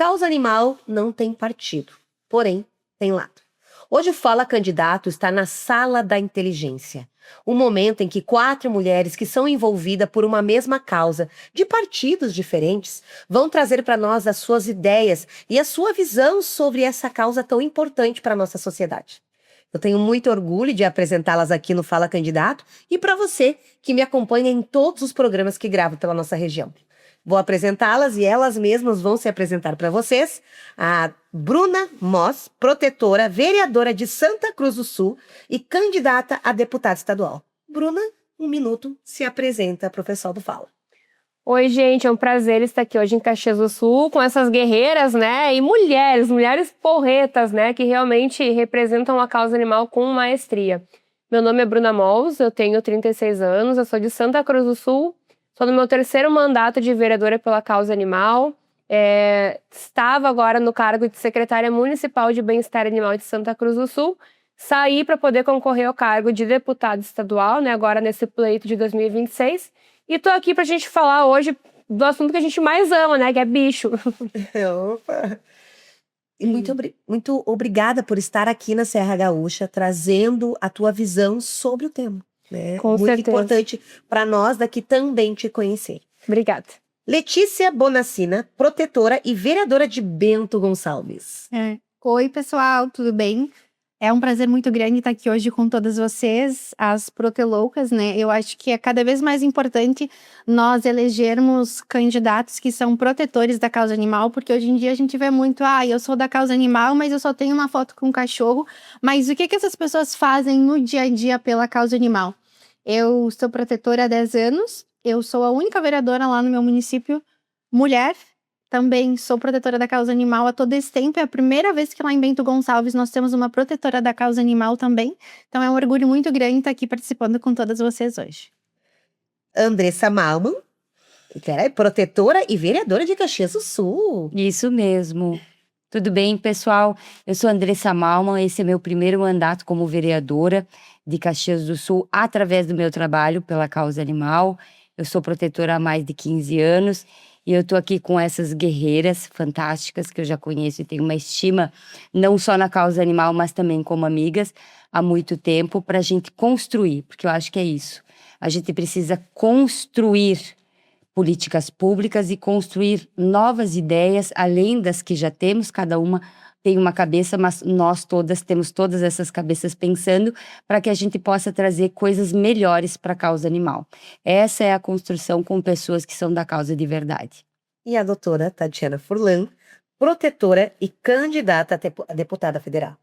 causa animal não tem partido, porém tem lado. Hoje o Fala Candidato está na Sala da Inteligência. Um momento em que 4 mulheres que são envolvidas por uma mesma causa, de partidos diferentes, vão trazer para nós as suas ideias e a sua visão sobre essa causa tão importante para a nossa sociedade. Eu tenho muito orgulho de apresentá-las aqui no Fala Candidato e para você que me acompanha em todos os programas que gravo pela nossa região. Vou apresentá-las e elas mesmas vão se apresentar para vocês. A Bruna Moss, protetora, vereadora de Santa Cruz do Sul e candidata a deputada estadual. Bruna, 1 minuto, se apresenta para o pessoal do Fala. Oi, gente, é um prazer estar aqui hoje em Caxias do Sul com essas guerreiras, né, e mulheres porretas, né, que realmente representam a causa animal com maestria. Meu nome é Bruna Moss, eu tenho 36 anos, eu sou de Santa Cruz do Sul, sou no meu 3º mandato de vereadora pela causa animal, estava agora no cargo de secretária municipal de bem-estar animal de Santa Cruz do Sul, saí para poder concorrer ao cargo de deputada estadual, né, agora nesse pleito de 2026, e tô aqui pra gente falar hoje do assunto que a gente mais ama, né, que é bicho. Opa! E muito obrigada por estar aqui na Serra Gaúcha, trazendo a tua visão sobre o tema. Né? Com muito certeza. Importante para nós daqui também te conhecer. Obrigada. Letícia Bonacina, protetora e vereadora de Bento Gonçalves. Oi, pessoal, tudo bem? É um prazer muito grande estar aqui hoje com todas vocês, as proteloucas, né? Eu acho que é cada vez mais importante nós elegermos candidatos que são protetores da causa animal, porque hoje em dia a gente vê muito, eu sou da causa animal, mas eu só tenho uma foto com um cachorro. Mas o que essas pessoas fazem no dia a dia pela causa animal? Eu sou protetora há 10 anos, eu sou a única vereadora lá no meu município, mulher. Também sou protetora da causa animal há todo esse tempo. É a primeira vez que lá em Bento Gonçalves nós temos uma protetora da causa animal também. Então é um orgulho muito grande estar aqui participando com todas vocês hoje. Andressa Malman, protetora e vereadora de Caxias do Sul. Isso mesmo. Tudo bem, pessoal? Eu sou Andressa Malman, esse é meu primeiro mandato como vereadora de Caxias do Sul através do meu trabalho pela causa animal. Eu sou protetora há mais de 15 anos. E eu tô aqui com essas guerreiras fantásticas que eu já conheço e tenho uma estima, não só na causa animal, mas também como amigas, há muito tempo, pra gente construir, porque eu acho que é isso. A gente precisa construir políticas públicas e construir novas ideias, além das que já temos, cada uma tem uma cabeça, mas nós todas temos todas essas cabeças pensando para que a gente possa trazer coisas melhores para a causa animal. Essa é a construção com pessoas que são da causa de verdade. E a doutora Tatiana Furlan, protetora e candidata a deputada federal.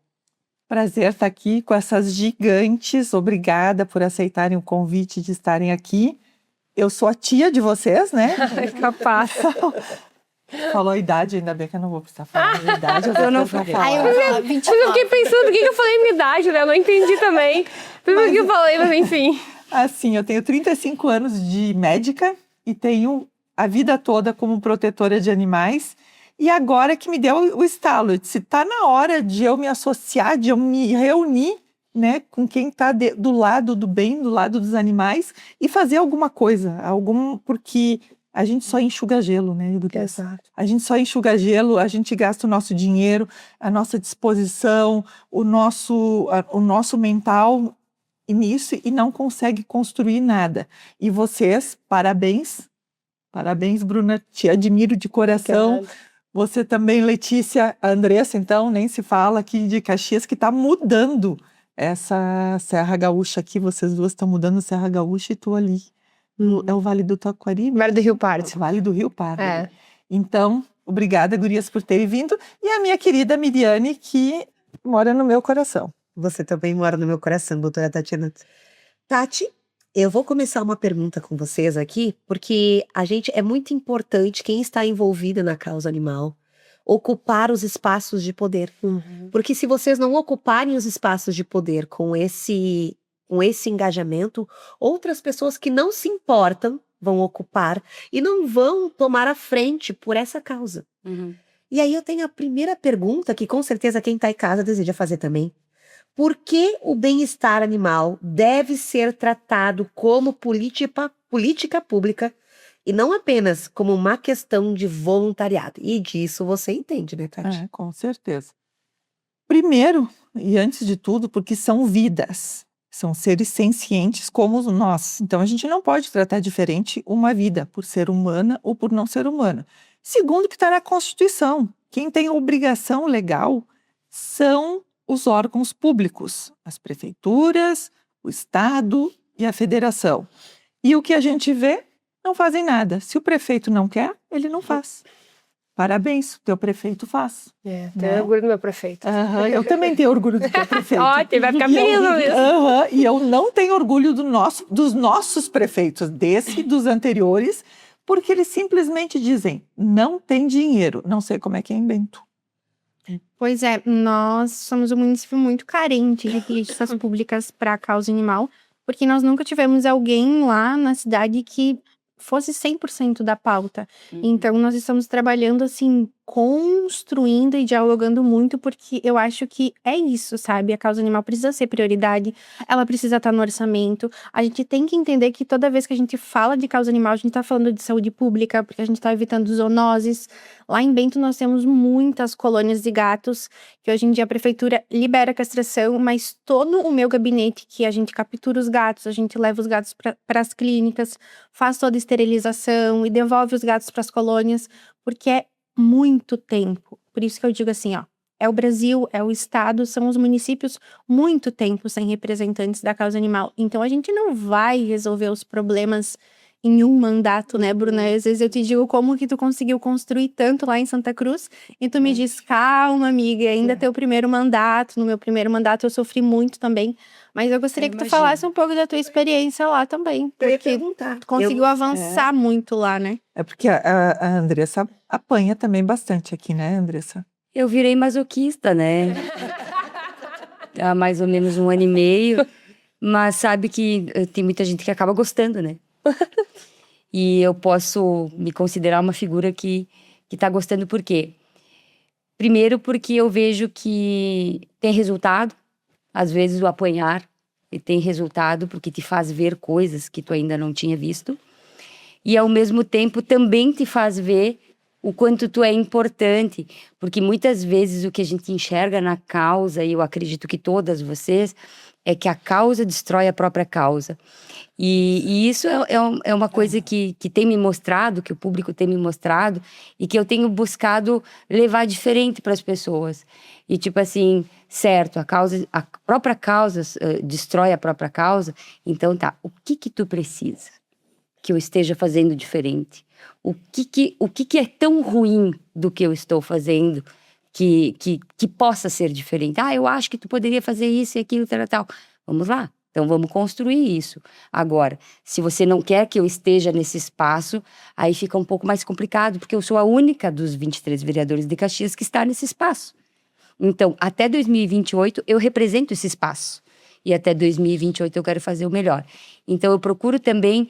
Prazer estar aqui com essas gigantes. Obrigada por aceitarem o convite de estarem aqui. Eu sou a tia de vocês, né? Capaz. Falou a idade, ainda bem que eu não vou precisar falar a idade. Eu não falei. Mas eu fiquei pensando o que eu falei minha idade, né? Eu não entendi também. Tudo que eu falei, mas enfim. Assim, eu tenho 35 anos de médica e tenho a vida toda como protetora de animais. E agora que me deu o estalo, eu disse, tá na hora de eu me associar, de eu me reunir, né, com quem tá do lado do bem, do lado dos animais e fazer alguma coisa, porque a gente só enxuga gelo, né, Lucas? Exato. A gente só enxuga gelo, a gente gasta o nosso dinheiro, a nossa disposição, o nosso mental nisso e não consegue construir nada. E vocês, parabéns. Parabéns, Bruna, te admiro de coração. Você também, Letícia, a Andressa, então, nem se fala aqui de Caxias, que está mudando essa Serra Gaúcha aqui. Vocês duas estão mudando a Serra Gaúcha e tu ali. É o Vale do Taquari? Vale do Rio Pardo. Vale do Rio Pardo. Então, obrigada, gurias, por terem vindo. E a minha querida Miriane, que mora no meu coração. Você também mora no meu coração, doutora Tatiana. Tati, eu vou começar uma pergunta com vocês aqui, porque é muito importante quem está envolvido na causa animal ocupar os espaços de poder. Porque se vocês não ocuparem os espaços de poder com esse engajamento, outras pessoas que não se importam vão ocupar e não vão tomar a frente por essa causa. E aí eu tenho a primeira pergunta, que com certeza quem está em casa deseja fazer também. Por que o bem-estar animal deve ser tratado como política pública E não apenas como uma questão de voluntariado. E disso você entende, né, Tati? É, com certeza. Primeiro, e antes de tudo, porque são vidas. São seres sencientes como nós. Então, a gente não pode tratar diferente uma vida por ser humana ou por não ser humana. Segundo, que está na Constituição. Quem tem obrigação legal são os órgãos públicos, as prefeituras, o Estado e a federação. E o que a gente vê, não fazem nada. Se o prefeito não quer, ele não faz. Parabéns, o teu prefeito faz. Tenho Né? orgulho do meu prefeito. Eu também tenho orgulho do teu prefeito. Ótimo, vai ficar E eu- feliz isso. E eu não tenho orgulho dos nossos prefeitos, desse e dos anteriores, porque eles simplesmente dizem, não tem dinheiro. Não sei como é que é em Bento. Pois é, nós somos um município muito carente de políticas públicas para a causa animal, porque nós nunca tivemos alguém lá na cidade que fosse 100% da pauta. Então, nós estamos trabalhando, assim, construindo e dialogando muito, porque eu acho que é isso, sabe? A causa animal precisa ser prioridade, ela precisa estar no orçamento. A gente tem que entender que toda vez que a gente fala de causa animal, a gente está falando de saúde pública, porque a gente está evitando zoonoses. Lá em Bento, nós temos muitas colônias de gatos, que hoje em dia a prefeitura libera a castração, mas todo o meu gabinete, que a gente captura os gatos, a gente leva os gatos para as clínicas, faz toda a esterilização e devolve os gatos para as colônias, porque é muito tempo. Por isso que eu digo assim, ó, é o Brasil, é o Estado, são os municípios muito tempo sem representantes da causa animal. Então a gente não vai resolver os problemas em um mandato, né, Bruna? Às vezes eu te digo como que tu conseguiu construir tanto lá em Santa Cruz, e tu me diz, calma, amiga, ainda é teu primeiro mandato. No meu primeiro mandato eu sofri muito também, mas eu gostaria que tu falasse um pouco da tua experiência lá também, Eu ia porque perguntar. tu conseguiu avançar muito lá, né? É porque a Andressa apanha também bastante aqui, né, Andressa? Eu virei masoquista, né? Há mais ou menos 1 ano e meio. Mas sabe que tem muita gente que acaba gostando, né? E eu posso me considerar uma figura que tá gostando por quê? Primeiro porque eu vejo que tem resultado. Às vezes o apanhar e tem resultado porque te faz ver coisas que tu ainda não tinha visto. E ao mesmo tempo também te faz ver o quanto tu é importante, porque muitas vezes o que a gente enxerga na causa, e eu acredito que todas vocês, é que a causa destrói a própria causa. E isso é uma coisa que tem me mostrado, que o público tem me mostrado, e que eu tenho buscado levar diferente para as pessoas. E tipo assim, certo, a própria causa destrói a própria causa, então tá, o que tu precisa que eu esteja fazendo diferente? O que é tão ruim do que eu estou fazendo que possa ser diferente? Eu acho que tu poderia fazer isso e aquilo, tal. Vamos lá, então vamos construir isso. Agora, se você não quer que eu esteja nesse espaço, aí fica um pouco mais complicado, porque eu sou a única dos 23 vereadores de Caxias que está nesse espaço. Então, até 2028, eu represento esse espaço. E até 2028 eu quero fazer o melhor. Então eu procuro também,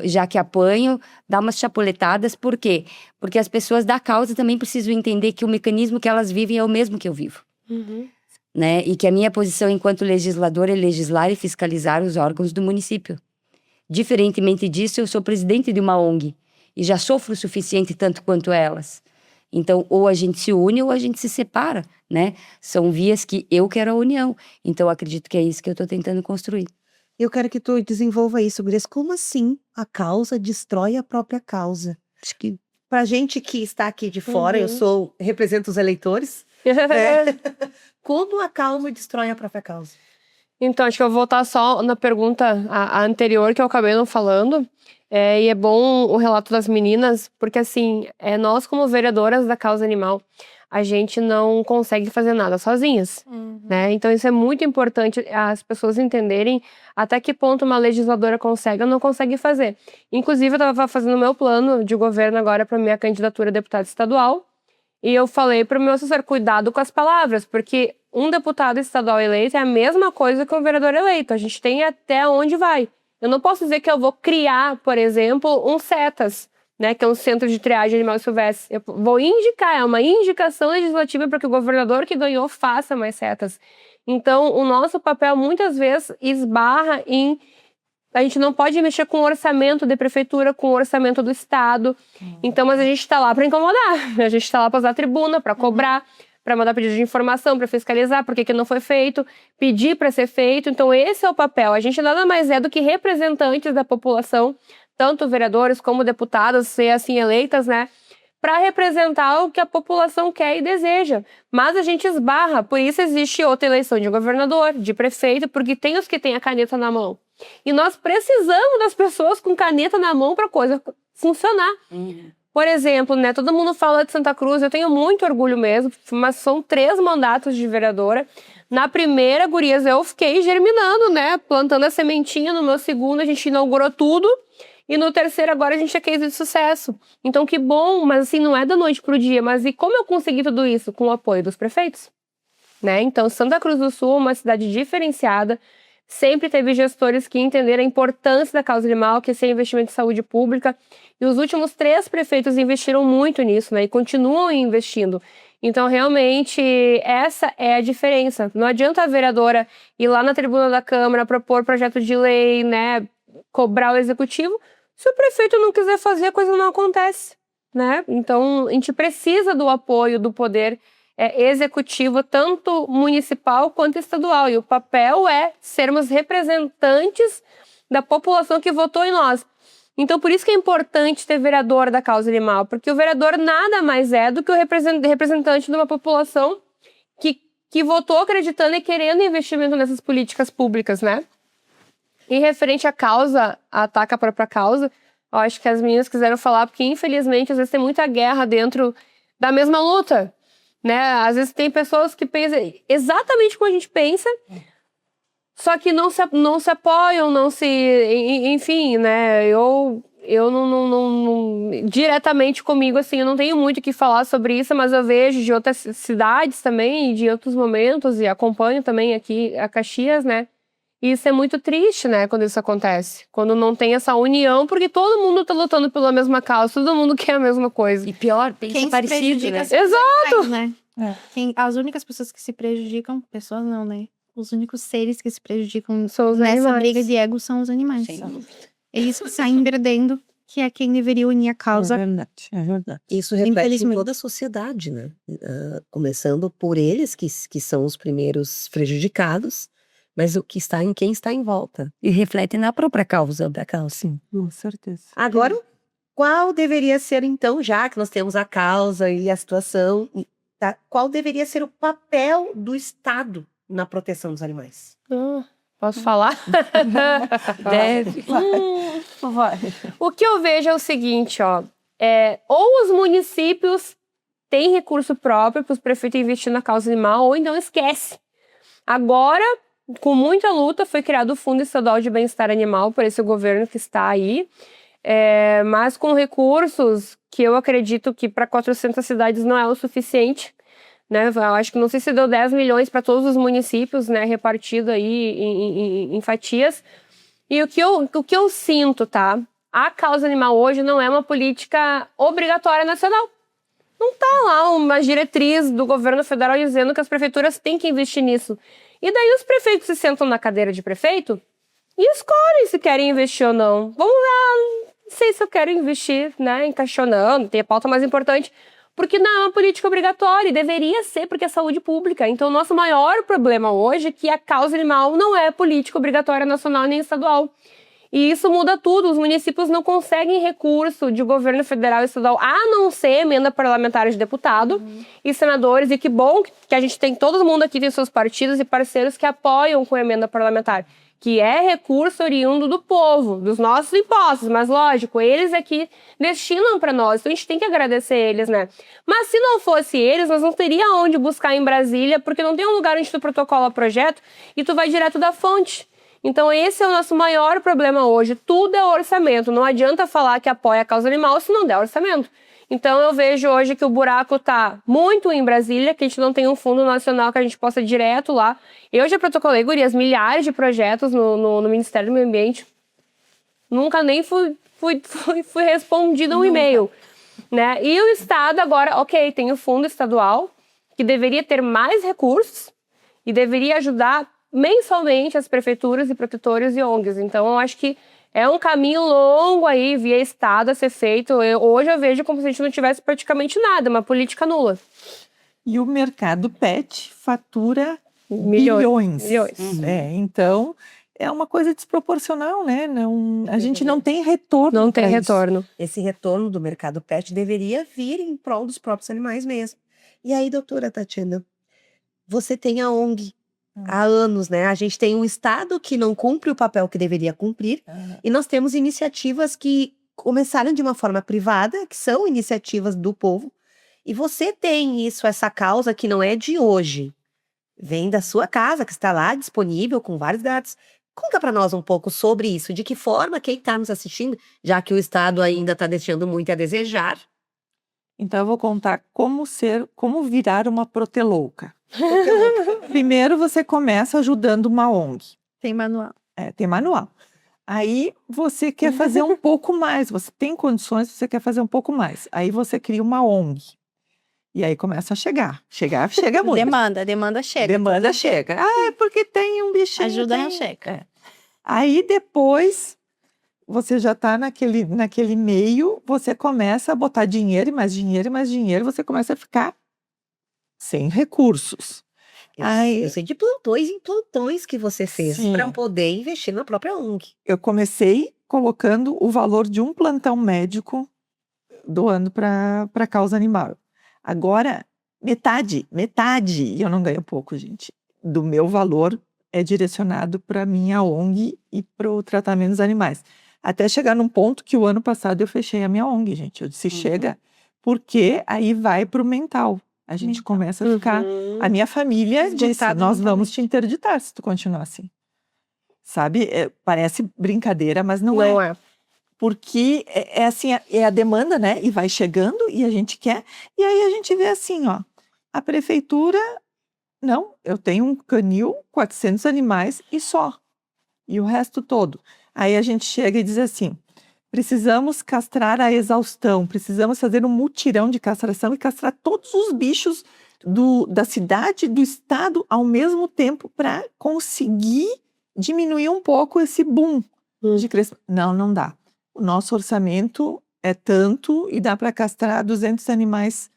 já que apanho, dar umas chapuletadas. Por quê? Porque as pessoas da causa também precisam entender que o mecanismo que elas vivem é o mesmo que eu vivo. Né? E que a minha posição enquanto legisladora é legislar e fiscalizar os órgãos do município. Diferentemente disso, eu sou presidente de uma ONG e já sofro o suficiente tanto quanto elas. Então, ou a gente se une ou a gente se separa, né? São vias que eu quero a união. Então, acredito que é isso que eu estou tentando construir. Eu quero que tu desenvolva isso, Grace. Como assim a causa destrói a própria causa? Acho que pra gente que está aqui de fora, eu represento os eleitores, né? Como a causa destrói a própria causa? Então, acho que eu vou voltar só na pergunta a anterior, que eu acabei não falando. E é bom o relato das meninas, porque assim, nós como vereadoras da causa animal, a gente não consegue fazer nada sozinhas, né? Então isso é muito importante as pessoas entenderem até que ponto uma legisladora consegue ou não consegue fazer. Inclusive, eu estava fazendo o meu plano de governo agora para minha candidatura a deputada estadual, e eu falei para o meu assessor, cuidado com as palavras, porque um deputado estadual eleito é a mesma coisa que um vereador eleito. A gente tem até onde vai. Eu não posso dizer que eu vou criar, por exemplo, um CETAS, né, que é um centro de triagem de animais silvestres. Eu vou indicar, é uma indicação legislativa para que o governador que ganhou faça mais CETAS. Então, o nosso papel muitas vezes esbarra em A gente não pode mexer com o orçamento da prefeitura, com o orçamento do estado. Então, mas a gente está lá para incomodar. A gente está lá para usar a tribuna, para cobrar, para mandar pedido de informação, para fiscalizar por que não foi feito, pedir para ser feito. Então, esse é o papel. A gente nada mais é do que representantes da população, tanto vereadores como deputados, ser assim eleitas, né? Para representar o que a população quer e deseja. Mas a gente esbarra, por isso existe outra eleição de governador, de prefeito, porque tem os que têm a caneta na mão. E nós precisamos das pessoas com caneta na mão para a coisa funcionar. Por exemplo, né, todo mundo fala de Santa Cruz, eu tenho muito orgulho mesmo, mas são 3 mandatos de vereadora. Na primeira, gurias, eu fiquei germinando, né, plantando a sementinha. No meu segundo, a gente inaugurou tudo. E no terceiro, agora, a gente é case de sucesso. Então, que bom, mas assim, não é da noite pro dia. Mas e como eu consegui tudo isso? Com o apoio dos prefeitos, né? Então, Santa Cruz do Sul é uma cidade diferenciada. Sempre teve gestores que entenderam a importância da causa animal, que esse é investimento em saúde pública. E os últimos 3 prefeitos investiram muito nisso, né? E continuam investindo. Então, realmente, essa é a diferença. Não adianta a vereadora ir lá na tribuna da Câmara, propor projeto de lei, né? Cobrar o executivo. Se o prefeito não quiser fazer, a coisa não acontece, né? Então, a gente precisa do apoio do poder executivo, tanto municipal quanto estadual. E o papel é sermos representantes da população que votou em nós. Então, por isso que é importante ter vereador da causa animal, porque o vereador nada mais é do que o representante de uma população que votou acreditando e querendo investimento nessas políticas públicas, né? E referente à causa, ataca a própria causa, eu acho que as meninas quiseram falar, porque infelizmente às vezes tem muita guerra dentro da mesma luta, né? Às vezes tem pessoas que pensam exatamente como a gente pensa, só que não se apoiam, enfim, né? Eu não diretamente comigo, assim, eu não tenho muito o que falar sobre isso, mas eu vejo de outras cidades também, de outros momentos, e acompanho também aqui a Caxias, né? E isso é muito triste, né, quando isso acontece. Quando não tem essa união, porque todo mundo tá lutando pela mesma causa, todo mundo quer a mesma coisa. E pior, pensa parecido, né? Exato! Né? As únicas pessoas que se prejudicam, pessoas não, né? Os únicos seres que se prejudicam São os nessa animais. briga de ego são os animais. Sem dúvida. Eles que saem perdendo, que é quem deveria unir a causa. É verdade. Isso reflete em Infelizmente. toda a sociedade, né? Começando por eles, que são os primeiros prejudicados, mas o que está em quem está em volta. E reflete na própria causa. Sim, com certeza. Agora, qual deveria ser, então, já que nós temos a causa e a situação, tá? Qual deveria ser o papel do Estado na proteção dos animais? Posso falar? Deve. Vai. O que eu vejo é o seguinte, ó. Ou os municípios têm recurso próprio para os prefeitos investir na causa animal, ou então esquece. Agora, com muita luta, foi criado o Fundo Estadual de Bem-Estar Animal por esse governo que está aí, mas com recursos que eu acredito que para 400 cidades não é o suficiente, né? Eu acho que não sei se deu 10 milhões para todos os municípios, né, repartido aí em fatias. E o que eu sinto, tá? A causa animal hoje não é uma política obrigatória nacional. Não tá lá uma diretriz do governo federal dizendo que as prefeituras têm que investir nisso. E daí os prefeitos se sentam na cadeira de prefeito e escolhem se querem investir ou não. Vamos lá, não sei se eu quero investir, né, em Caixonão, tem a pauta mais importante, porque não é uma política obrigatória, e deveria ser, porque é saúde pública. Então, o nosso maior problema hoje é que a causa animal não é política obrigatória nacional nem estadual. E isso muda tudo. Os municípios não conseguem recurso de governo federal e estadual, a não ser emenda parlamentar de deputado e senadores. E que bom que a gente tem, todo mundo aqui tem seus partidos e parceiros que apoiam com emenda parlamentar, que é recurso oriundo do povo, dos nossos impostos. Mas, lógico, eles aqui destinam para nós, então a gente tem que agradecer eles, né? Mas se não fosse eles, nós não teria onde buscar em Brasília, porque não tem um lugar onde tu protocola projeto e tu vai direto da fonte. Então esse é o nosso maior problema hoje. Tudo é orçamento. Não adianta falar que apoia a causa animal se não der orçamento. Então eu vejo hoje que o buraco tá muito em Brasília, que a gente não tem um fundo nacional que a gente possa ir direto lá. Eu já protocolei, gurias, milhares de projetos no Ministério do Meio Ambiente. Nunca nem fui respondida um e-mail, né? E o Estado agora, ok, tem o fundo estadual, que deveria ter mais recursos e deveria ajudar mensalmente as prefeituras e protetores e ONGs. Então, eu acho que é um caminho longo aí, via Estado, a ser feito. Hoje eu vejo como se a gente não tivesse praticamente nada, uma política nula. E o mercado pet fatura Milhões. bilhões. Então, é uma coisa desproporcional, né? A gente não tem retorno. Não tem pra isso. retorno. Esse retorno do mercado pet deveria vir em prol dos próprios animais mesmo. E aí, doutora Tatiana, você tem a ONG há anos, né? A gente tem um Estado que não cumpre o papel que deveria cumprir, e nós temos iniciativas que começaram de uma forma privada, que são iniciativas do povo, e você tem isso, essa causa que não é de hoje. Vem da sua casa, que está lá disponível com vários gatos. Conta para nós um pouco sobre isso, de que forma quem está nos assistindo, já que o Estado ainda está deixando muito a desejar. Então, eu vou contar como virar uma protelouca. Primeiro, você começa ajudando uma ONG. Tem manual. Tem manual. Aí, você quer fazer um pouco mais. Você tem condições, você quer fazer um pouco mais. Aí, você cria uma ONG. E aí, começa a chegar. Chega muito. Demanda chega. Demanda chega. É porque tem um bichinho. Ajuda não chega. Aí, depois, você já está naquele meio, você começa a botar dinheiro, e mais dinheiro, e mais dinheiro, você começa a ficar sem recursos. Eu sei de plantões em plantões que você fez Sim. para poder investir na própria ONG. Eu comecei colocando o valor de um plantão médico doando para a causa animal. Agora, metade, e eu não ganho pouco, gente, do meu valor é direcionado para a minha ONG e para o tratamento dos animais. Até chegar num ponto que o ano passado eu fechei a minha ONG, gente. Eu disse, chega, porque aí vai para o mental. A gente começa a ficar... A minha família disse, nós vamos te interditar se tu continuar assim. Sabe? Parece brincadeira, mas não é. Porque é assim, é a demanda, né? E vai chegando e a gente quer. E aí a gente vê assim, ó. A prefeitura, não, eu tenho um canil, 400 animais e só. E o resto todo. Aí a gente chega e diz assim, precisamos castrar a exaustão, precisamos fazer um mutirão de castração e castrar todos os bichos da cidade, do estado, ao mesmo tempo para conseguir diminuir um pouco esse boom de crescimento. Não dá. O nosso orçamento é tanto e dá para castrar 200 animais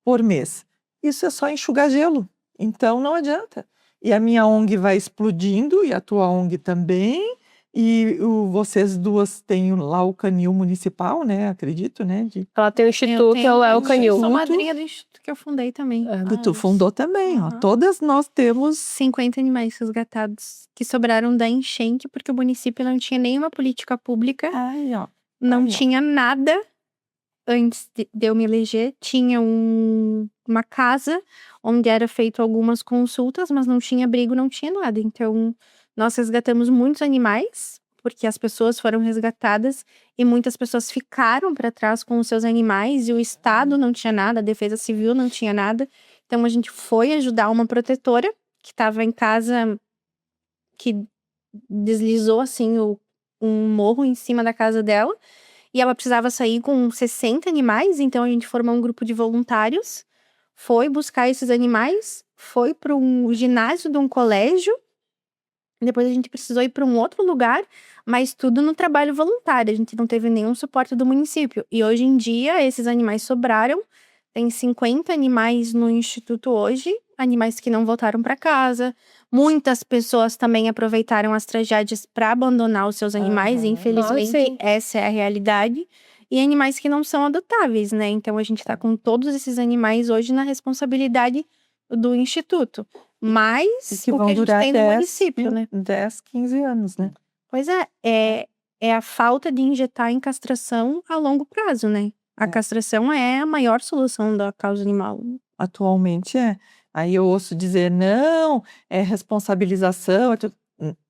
por mês. Isso é só enxugar gelo. Então, não adianta. E a minha ONG vai explodindo, e a tua ONG também. E vocês duas têm lá o canil municipal, né? Acredito, né? Ela tem o instituto, que é o canil. Eu sou madrinha do instituto que eu fundei também. Que tu fundou também, ó. Todas nós temos 50 animais resgatados que sobraram da enchente, porque o município não tinha nenhuma política pública. Ai, ó. Não tinha nada antes de eu me eleger. Tinha uma casa onde era feito algumas consultas, mas não tinha abrigo, não tinha nada. Então, nós resgatamos muitos animais, porque as pessoas foram resgatadas e muitas pessoas ficaram para trás com os seus animais e o Estado não tinha nada, a Defesa Civil não tinha nada. Então, a gente foi ajudar uma protetora que estava em casa, que deslizou, assim, um morro em cima da casa dela. E ela precisava sair com 60 animais, então a gente formou um grupo de voluntários, foi buscar esses animais, foi para um ginásio de um colégio, depois a gente precisou ir para um outro lugar, mas tudo no trabalho voluntário, a gente não teve nenhum suporte do município. E hoje em dia, esses animais sobraram, tem 50 animais no instituto hoje, animais que não voltaram para casa. Muitas pessoas também aproveitaram as tragédias para abandonar os seus animais, e infelizmente essa é a realidade. E animais que não são adotáveis, né? Então a gente tá com todos esses animais hoje na responsabilidade do instituto. Mas que o vão que a gente durar tem no município, né? 10, 15 anos, né? Pois é a falta de injetar em castração a longo prazo, né? A castração é a maior solução da causa animal. Atualmente é. Aí eu ouço dizer, não, é responsabilização.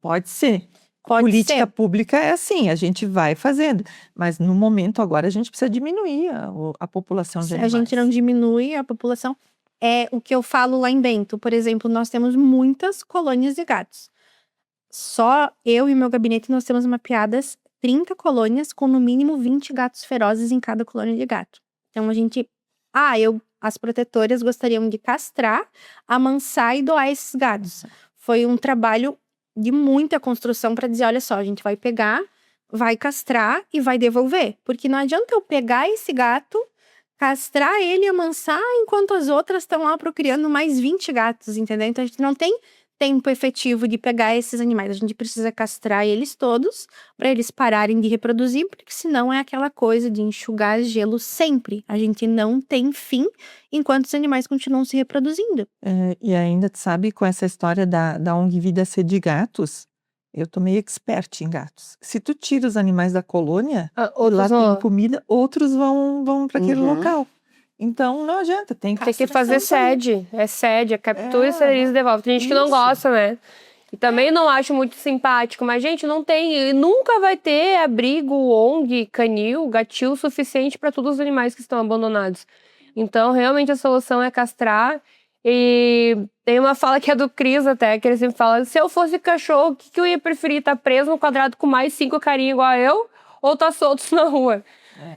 Pode ser. Política pública é assim, a gente vai fazendo. Mas no momento agora a gente precisa diminuir a população de animais. Se a gente não diminui a população, é o que eu falo lá em Bento. Por exemplo, nós temos muitas colônias de gatos. Só eu e meu gabinete nós temos mapeadas 30 colônias com no mínimo 20 gatos ferozes em cada colônia de gato. Então a gente... as protetoras gostariam de castrar, amansar e doar esses gatos. Foi um trabalho de muita construção para dizer, olha só, a gente vai pegar, vai castrar e vai devolver. Porque não adianta eu pegar esse gato, castrar ele e amansar, enquanto as outras estão lá procriando mais 20 gatos, entendeu? Então a gente não tem tempo efetivo de pegar esses animais. A gente precisa castrar eles todos para eles pararem de reproduzir, porque senão é aquela coisa de enxugar gelo sempre. A gente não tem fim enquanto os animais continuam se reproduzindo. E ainda, sabe, com essa história da ONG Vida Ser de Gatos, eu tô meio expert em gatos. Se tu tira os animais da colônia, e lá Outros tem não. comida, outros vão para aquele Uhum. local. Então não adianta, tem Tem que fazer sede. É sede, é captura, esteriliza e devolve. Tem gente que não Isso. gosta, né? E também não acho muito simpático. Mas, gente, não tem... e nunca vai ter abrigo, ONG, canil, gatil suficiente para todos os animais que estão abandonados. Então, realmente, a solução é castrar. E tem uma fala que é do Cris até, que ele sempre fala, se eu fosse cachorro, o que eu ia preferir? Estar preso no quadrado com mais 5 carinhas igual eu? Ou estar solto na rua?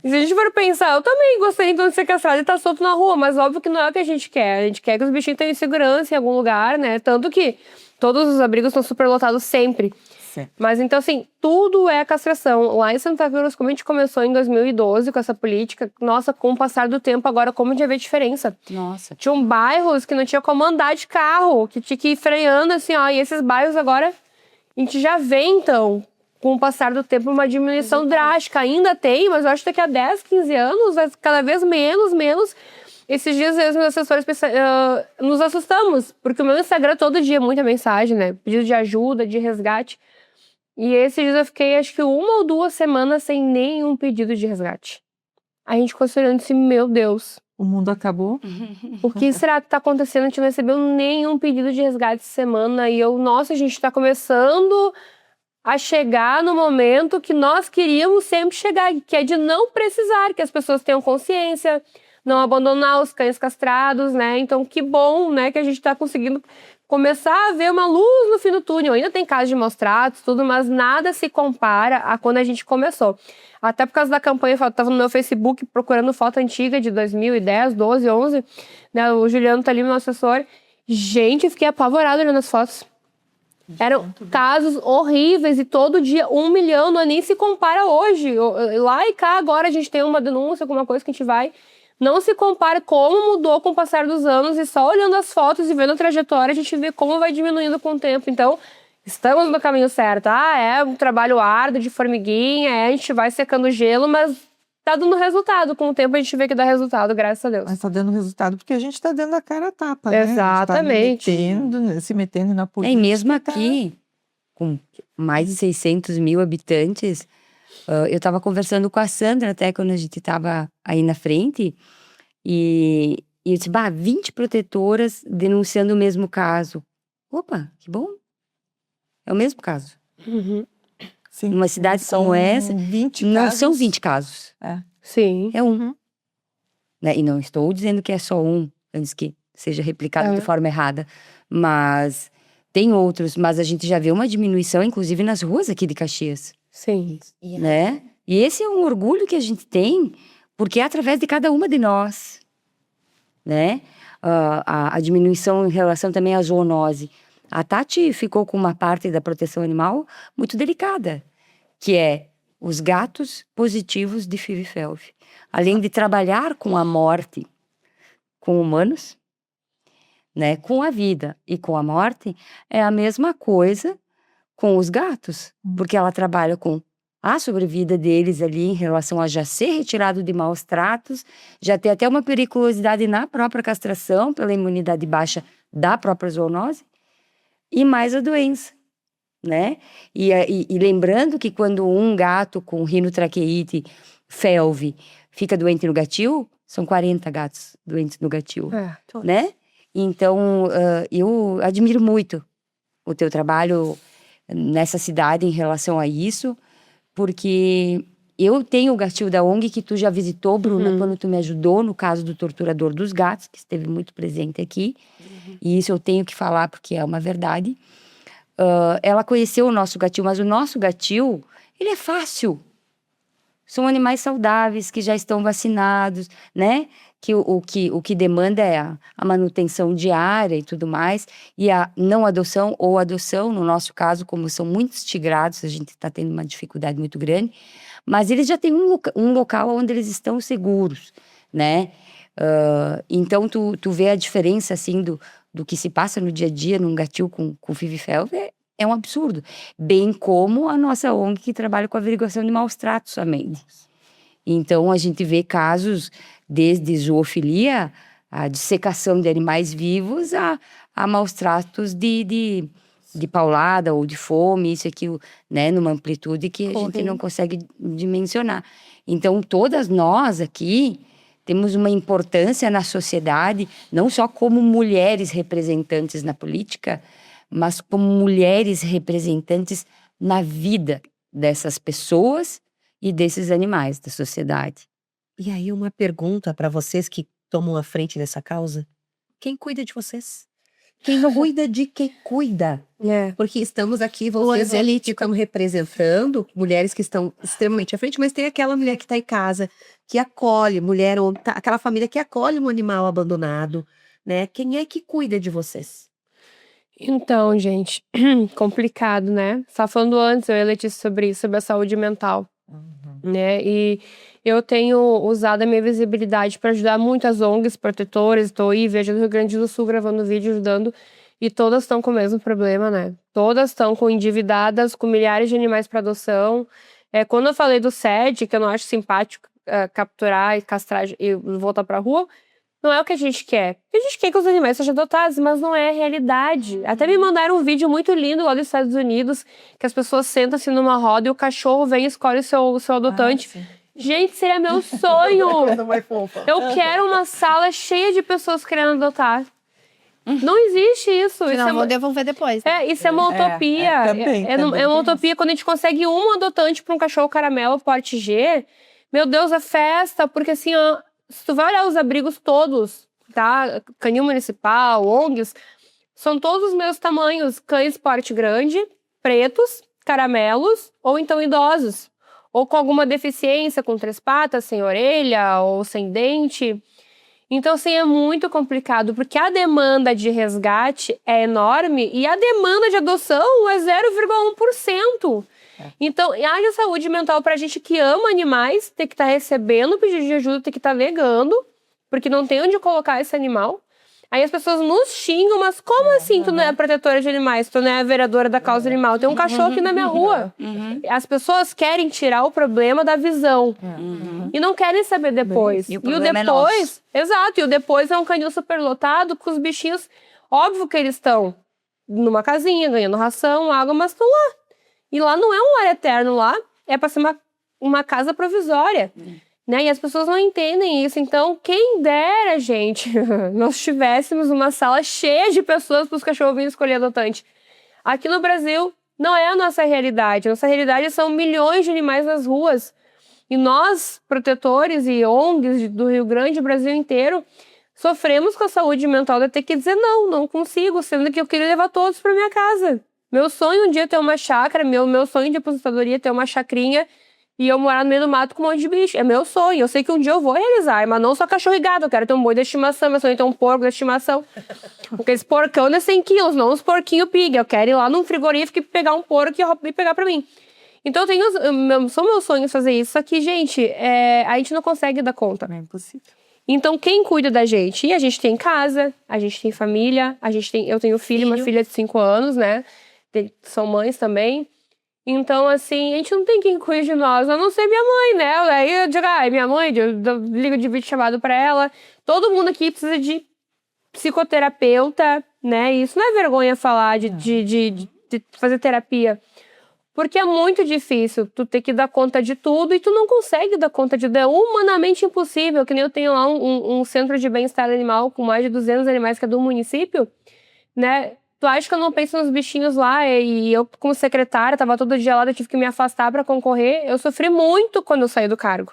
E se a gente for pensar, eu também gostaria então de ser castrado e estar solto na rua, mas óbvio que não é o que a gente quer. A gente quer que os bichinhos tenham segurança em algum lugar, né? Tanto que todos os abrigos estão super lotados sempre. Sempre. Mas então, assim, tudo é castração. Lá em Santa Cruz, como a gente começou em 2012 com essa política, nossa, com o passar do tempo, agora como a gente vê diferença. Nossa. Tinham bairros que não tinha como andar de carro, que tinha que ir freando, assim, ó. E esses bairros agora, a gente já vê, então, com o passar do tempo, uma diminuição drástica. Ainda tem, mas eu acho que daqui a 10, 15 anos, vai cada vez menos. Esses dias, eu e os meus assessores nos assustamos, porque o meu Instagram todo dia é muita mensagem, né? Pedido de ajuda, de resgate. E esses dias eu fiquei, acho que 1 ou 2 semanas sem nenhum pedido de resgate. A gente ficou se olhando assim, meu Deus, O mundo acabou. o que será que tá acontecendo? A gente não recebeu nenhum pedido de resgate essa semana. E nossa, a gente tá começando a chegar no momento que nós queríamos sempre chegar, que é de não precisar, que as pessoas tenham consciência, não abandonar os cães castrados, né? Então, que bom, né, que a gente tá conseguindo começar a ver uma luz no fim do túnel. Ainda tem casos de maus tratos, tudo, mas nada se compara a quando a gente começou. Até por causa da campanha, eu tava no meu Facebook procurando foto antiga de 2010, 12, 11, né? O Juliano tá ali, meu assessor. Gente, eu fiquei apavorada olhando as fotos. Eram casos horríveis e todo dia 1 milhão, não nem se compara hoje. Lá e cá agora a gente tem uma denúncia, alguma coisa que a gente vai. Não se compara como mudou com o passar dos anos e só olhando as fotos e vendo a trajetória a gente vê como vai diminuindo com o tempo. Então, estamos no caminho certo. É um trabalho árduo de formiguinha, a gente vai secando o gelo, mas tá dando resultado. Com o tempo a gente vê que dá resultado, graças a Deus. Mas tá dando resultado porque a gente tá dando a cara a tapa, né? Exatamente. A gente tá se metendo na política. E mesmo tá- aqui, com mais de 600 mil habitantes, eu estava conversando com a Sandra até quando a gente estava aí na frente, e eu disse, 20 protetoras denunciando o mesmo caso. Opa, que bom. É o mesmo caso. Uhum. Sim, Numa cidade são como essa, 20 não casos. são 20 casos, Sim. é um. Né? E não estou dizendo que é só um, antes que seja replicado de forma errada, mas tem outros, mas a gente já vê uma diminuição, inclusive nas ruas aqui de Caxias. Sim. Né? E esse é um orgulho que a gente tem, porque é através de cada uma de nós, né? A diminuição em relação também à zoonose. A Tati ficou com uma parte da proteção animal muito delicada, que é os gatos positivos de FIV-FeLV. Além de trabalhar com a morte, com humanos, né? Com a vida e com a morte, é a mesma coisa com os gatos, porque ela trabalha com a sobrevida deles ali em relação a já ser retirado de maus tratos, já ter até uma periculosidade na própria castração, pela imunidade baixa da própria zoonose, e mais a doença, né? E lembrando que quando um gato com rinotraqueite FeLV fica doente no gatil, são 40 gatos doentes no gatil, né? Então, eu admiro muito o teu trabalho nessa cidade em relação a isso, porque eu tenho o gatil da ONG que tu já visitou, Bruna, quando tu me ajudou no caso do torturador dos gatos, que esteve muito presente aqui, e isso eu tenho que falar porque é uma verdade. Ela conheceu o nosso gatil, mas o nosso gatil, ele é fácil. São animais saudáveis, que já estão vacinados, né? que o que demanda é a manutenção diária e tudo mais, e a não adoção ou adoção, no nosso caso, como são muitos tigrados, a gente está tendo uma dificuldade muito grande, mas eles já têm um local onde eles estão seguros, né? Então, tu vê a diferença, assim, do que se passa no dia a dia num gatil com FIV-FeLV, é um absurdo. Bem como a nossa ONG que trabalha com averiguação de maus tratos somente. Então, a gente vê casos desde zoofilia, a dissecação de animais vivos, a maus tratos de paulada ou de fome, isso aqui, né, numa amplitude que a gente não consegue dimensionar. Então, todas nós aqui temos uma importância na sociedade, não só como mulheres representantes na política, mas como mulheres representantes na vida dessas pessoas e desses animais da sociedade. E aí uma pergunta para vocês que tomam a frente dessa causa. Quem cuida de vocês? Quem cuida de quem cuida? Porque estamos aqui, vocês que estão representando mulheres que estão extremamente à frente, mas tem aquela mulher que está em casa, que acolhe, aquela família que acolhe um animal abandonado, né? Quem é que cuida de vocês? Então, gente, complicado, né? Você tava falando antes, eu e a Letícia, sobre isso, sobre a saúde mental, né? E eu tenho usado a minha visibilidade para ajudar muitas ONGs protetoras, estou aí, viajando no Rio Grande do Sul, gravando vídeo, ajudando, e todas estão com o mesmo problema, né? Todas estão endividadas, com milhares de animais para adoção. Quando eu falei do SED, que eu não acho simpático capturar e castrar e voltar para a rua, não é o que a gente quer. A gente quer que os animais sejam adotados, mas não é a realidade. Até me mandaram um vídeo muito lindo lá dos Estados Unidos, que as pessoas sentam-se numa roda e o cachorro vem e escolhe o seu adotante. Gente, seria meu sonho! Eu quero uma sala cheia de pessoas querendo adotar. Não existe isso. Senão vou devolver depois. Isso é uma utopia. Também É uma utopia quando a gente consegue um adotante para um cachorro caramelo porte G. Meu Deus, é festa, porque assim, ó, se tu vai olhar os abrigos todos, tá? Canil Municipal, ONGs, são todos os meus tamanhos. Cães porte grande, pretos, caramelos, ou então idosos. Ou com alguma deficiência, com 3 patas, sem orelha, ou sem dente. Então, assim, é muito complicado, porque a demanda de resgate é enorme e a demanda de adoção é 0,1%. Então, haja saúde mental pra gente que ama animais, tem que estar recebendo pedido de ajuda, tem que estar negando, porque não tem onde colocar esse animal. Aí as pessoas nos xingam, mas como assim tu não é protetora de animais, tu não é a vereadora da causa animal? Tem um cachorro aqui na minha rua. As pessoas querem tirar o problema da visão. E não querem saber depois. E o depois, problema é nosso. exato, e o depois é um canil superlotado com os bichinhos, óbvio que eles estão numa casinha, ganhando ração, água, mas estão lá. E lá não é um lar eterno, lá é para ser uma casa provisória. Né? E as pessoas não entendem isso. Então, quem dera, gente, nós tivéssemos uma sala cheia de pessoas para os cachorros virem escolher adotante. Aqui no Brasil, não é a nossa realidade. A nossa realidade são milhões de animais nas ruas. E nós, protetores e ONGs do Rio Grande, Brasil inteiro, sofremos com a saúde mental de ter que dizer não consigo, sendo que eu queria levar todos para minha casa. Meu sonho um dia é ter uma chácara, meu sonho de aposentadoria é ter uma chacrinha e eu morar no meio do mato com um monte de bicho. É meu sonho. Eu sei que um dia eu vou realizar, mas não só cachorro e gato. Eu quero ter um boi de estimação, meu sonho é ter um porco de estimação. Aqueles porcão de 100 quilos, não uns porquinhos pig. Eu quero ir lá num frigorífico e pegar um porco e pegar pra mim. Então, são meus sonhos fazer isso. Só que, gente, a gente não consegue dar conta. É impossível. Então, quem cuida da gente? E a gente tem casa, a gente tem família, eu tenho filho, uma filha de 5 anos, né? São mães também. Então, assim, a gente não tem quem cuide de nós, a não ser minha mãe, né? Aí eu digo, minha mãe, eu ligo de vídeo chamado pra ela. Todo mundo aqui precisa de psicoterapeuta, né? E isso não é vergonha falar de fazer terapia. Porque é muito difícil tu ter que dar conta de tudo e tu não consegue dar conta de tudo. É humanamente impossível, que nem eu tenho lá um centro de bem-estar animal com mais de 200 animais que é do município, né? Tu acha que eu não penso nos bichinhos lá? E eu, como secretária, tava todo dia lá, eu tive que me afastar pra concorrer. Eu sofri muito quando eu saí do cargo.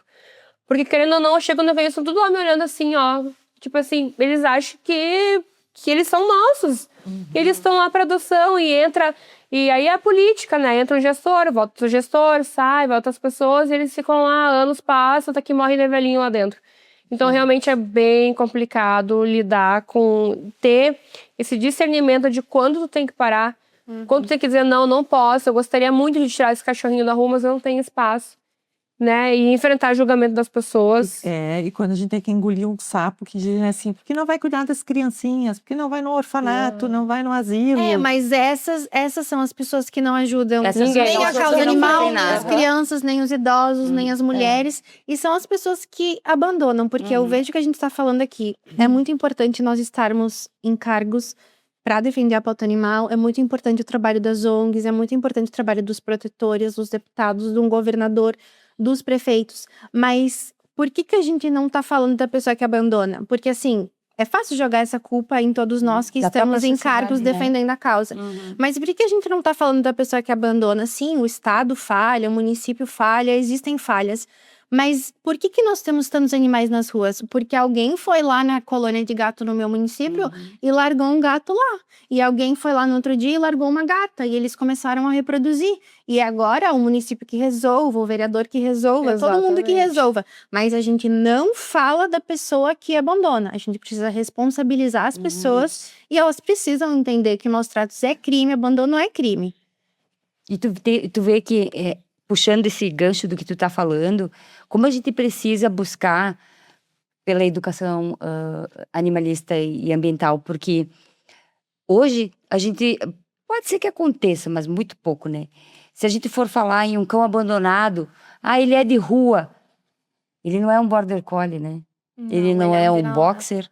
Porque, querendo ou não, eu chego no evento, estão tudo lá me olhando assim, ó. Tipo assim, eles acham que eles são nossos. Eles estão lá pra adoção e entra... E aí é a política, né? Entra um gestor, volta o gestor, sai, volta as pessoas, e eles ficam lá, anos passam, até que morre de velhinho lá dentro. Então, realmente é bem complicado lidar com ter esse discernimento de quando tu tem que parar, quando tu tem que dizer, não, não posso, eu gostaria muito de tirar esse cachorrinho da rua, mas eu não tenho espaço, né? E enfrentar o julgamento das pessoas. E quando a gente tem que engolir um sapo que diz assim, por que não vai cuidar das criancinhas? Por que não vai no orfanato, não vai no asilo? Mas essas são as pessoas que não ajudam Essas nem são a as causa pessoas que não animal, fazem nem as nada. crianças, nem os idosos, nem as mulheres. E são as pessoas que abandonam, porque eu vejo que a gente está falando aqui. É muito importante nós estarmos em cargos para defender a pauta animal, é muito importante o trabalho das ONGs, é muito importante o trabalho dos protetores, dos deputados, de um governador, dos prefeitos. Mas por que a gente não tá falando da pessoa que abandona? Porque assim, é fácil jogar essa culpa em todos nós que Da estamos própria em cargos sociedade, né? defendendo a causa. Mas por que a gente não tá falando da pessoa que abandona? Sim, o Estado falha, o município falha, existem falhas. Mas por que nós temos tantos animais nas ruas? Porque alguém foi lá na colônia de gato no meu município e largou um gato lá. E alguém foi lá no outro dia e largou uma gata. E eles começaram a reproduzir. E agora o município que resolva, o vereador que resolva, todo mundo que Exatamente. resolva. Mas a gente não fala da pessoa que abandona. A gente precisa responsabilizar as pessoas e elas precisam entender que maus tratos é crime, abandono é crime. E tu vê que, puxando esse gancho do que tu tá falando, como a gente precisa buscar pela educação animalista e ambiental, porque hoje a gente, pode ser que aconteça, mas muito pouco, né? Se a gente for falar em um cão abandonado, ele é de rua, ele não é um border collie, né? Ele não é um boxer,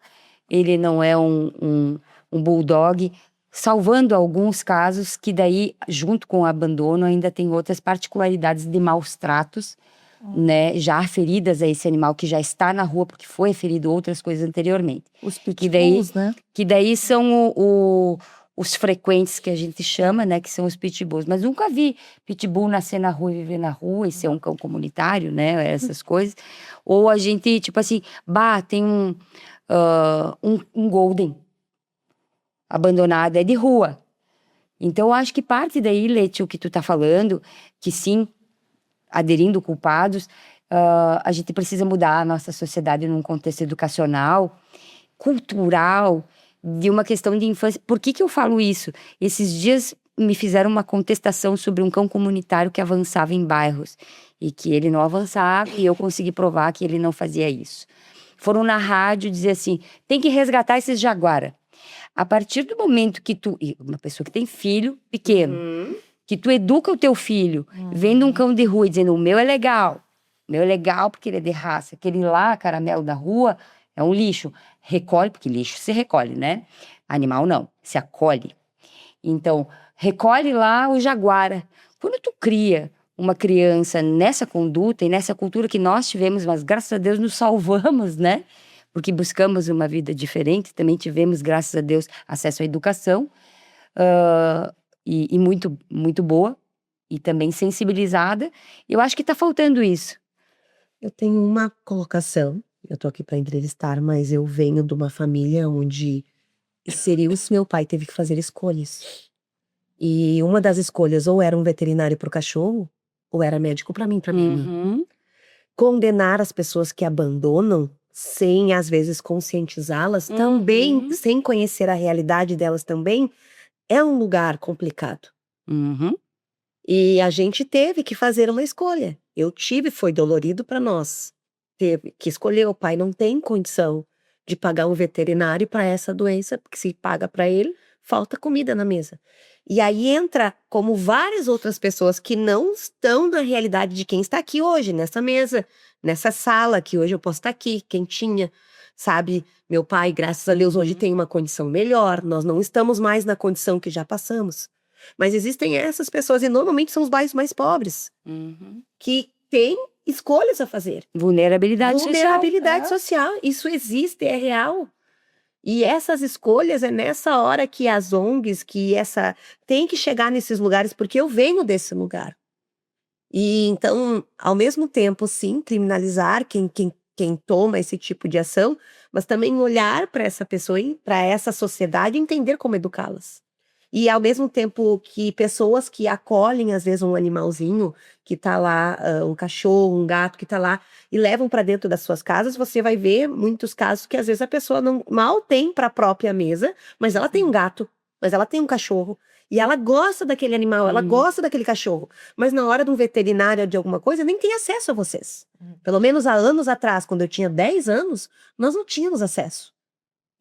ele não é um bulldog, salvando alguns casos que daí, junto com o abandono, ainda tem outras particularidades de maus tratos, né? Já feridas a esse animal que já está na rua porque foi ferido outras coisas anteriormente. Os Que daí, pitbulls, né? que daí são os frequentes que a gente chama, né? Que são os pitbulls. Mas nunca vi pitbull nascer na rua e viver na rua e ser um cão comunitário, né? Essas coisas. Ou a gente, tipo assim, tem um golden abandonado, é de rua. Então, eu acho que parte daí, Leti, o que tu tá falando, que sim, aderindo culpados, a gente precisa mudar a nossa sociedade num contexto educacional, cultural, de uma questão de infância. Por que eu falo isso? Esses dias me fizeram uma contestação sobre um cão comunitário que avançava em bairros e que ele não avançava e eu consegui provar que ele não fazia isso. Foram na rádio dizer assim, tem que resgatar esses jaguara. A partir do momento que uma pessoa que tem filho pequeno, que tu educa o teu filho, vendo um cão de rua e dizendo, o meu é legal porque ele é de raça, aquele lá, caramelo da rua, é um lixo. Recolhe, porque lixo se recolhe, né? Animal não, se acolhe. Então, recolhe lá o jaguara. Quando tu cria uma criança nessa conduta e nessa cultura que nós tivemos, mas graças a Deus nos salvamos, né? Porque buscamos uma vida diferente, também tivemos, graças a Deus, acesso à educação, e muito, muito boa, e também sensibilizada. Eu acho que tá faltando isso. Eu tenho uma colocação, eu tô aqui para entrevistar, mas eu venho de uma família onde inseriu-se, meu pai teve que fazer escolhas. E uma das escolhas ou era um veterinário pro cachorro, ou era médico para mim, para minha irmã. Condenar as pessoas que abandonam, sem às vezes conscientizá-las, também, sem conhecer a realidade delas também, é um lugar complicado. E a gente teve que fazer uma escolha. Foi dolorido para nós. Teve que escolher, o pai não tem condição de pagar um veterinário para essa doença, porque se paga para ele, falta comida na mesa. E aí entra, como várias outras pessoas que não estão na realidade de quem está aqui hoje, nessa mesa, nessa sala, que hoje eu posso estar aqui, quentinha, sabe? Meu pai, graças a Deus, hoje tem uma condição melhor, nós não estamos mais na condição que já passamos. Mas existem essas pessoas, e normalmente são os bairros mais pobres, que têm escolhas a fazer. Vulnerabilidade social, isso existe, é real. E essas escolhas é nessa hora que as ONGs, tem que chegar nesses lugares, porque eu venho desse lugar. E então, ao mesmo tempo, sim, criminalizar quem toma esse tipo de ação, mas também olhar para essa pessoa, para essa sociedade e entender como educá-las. E ao mesmo tempo que pessoas que acolhem, às vezes, um animalzinho que tá lá, um cachorro, um gato que tá lá, e levam para dentro das suas casas, você vai ver muitos casos que às vezes a pessoa não mal tem para a própria mesa, mas ela tem um gato, mas ela tem um cachorro. E ela gosta daquele animal, ela gosta daquele cachorro. Mas na hora de um veterinário ou de alguma coisa, nem tem acesso a vocês. Pelo menos há anos atrás, quando eu tinha 10 anos, nós não tínhamos acesso.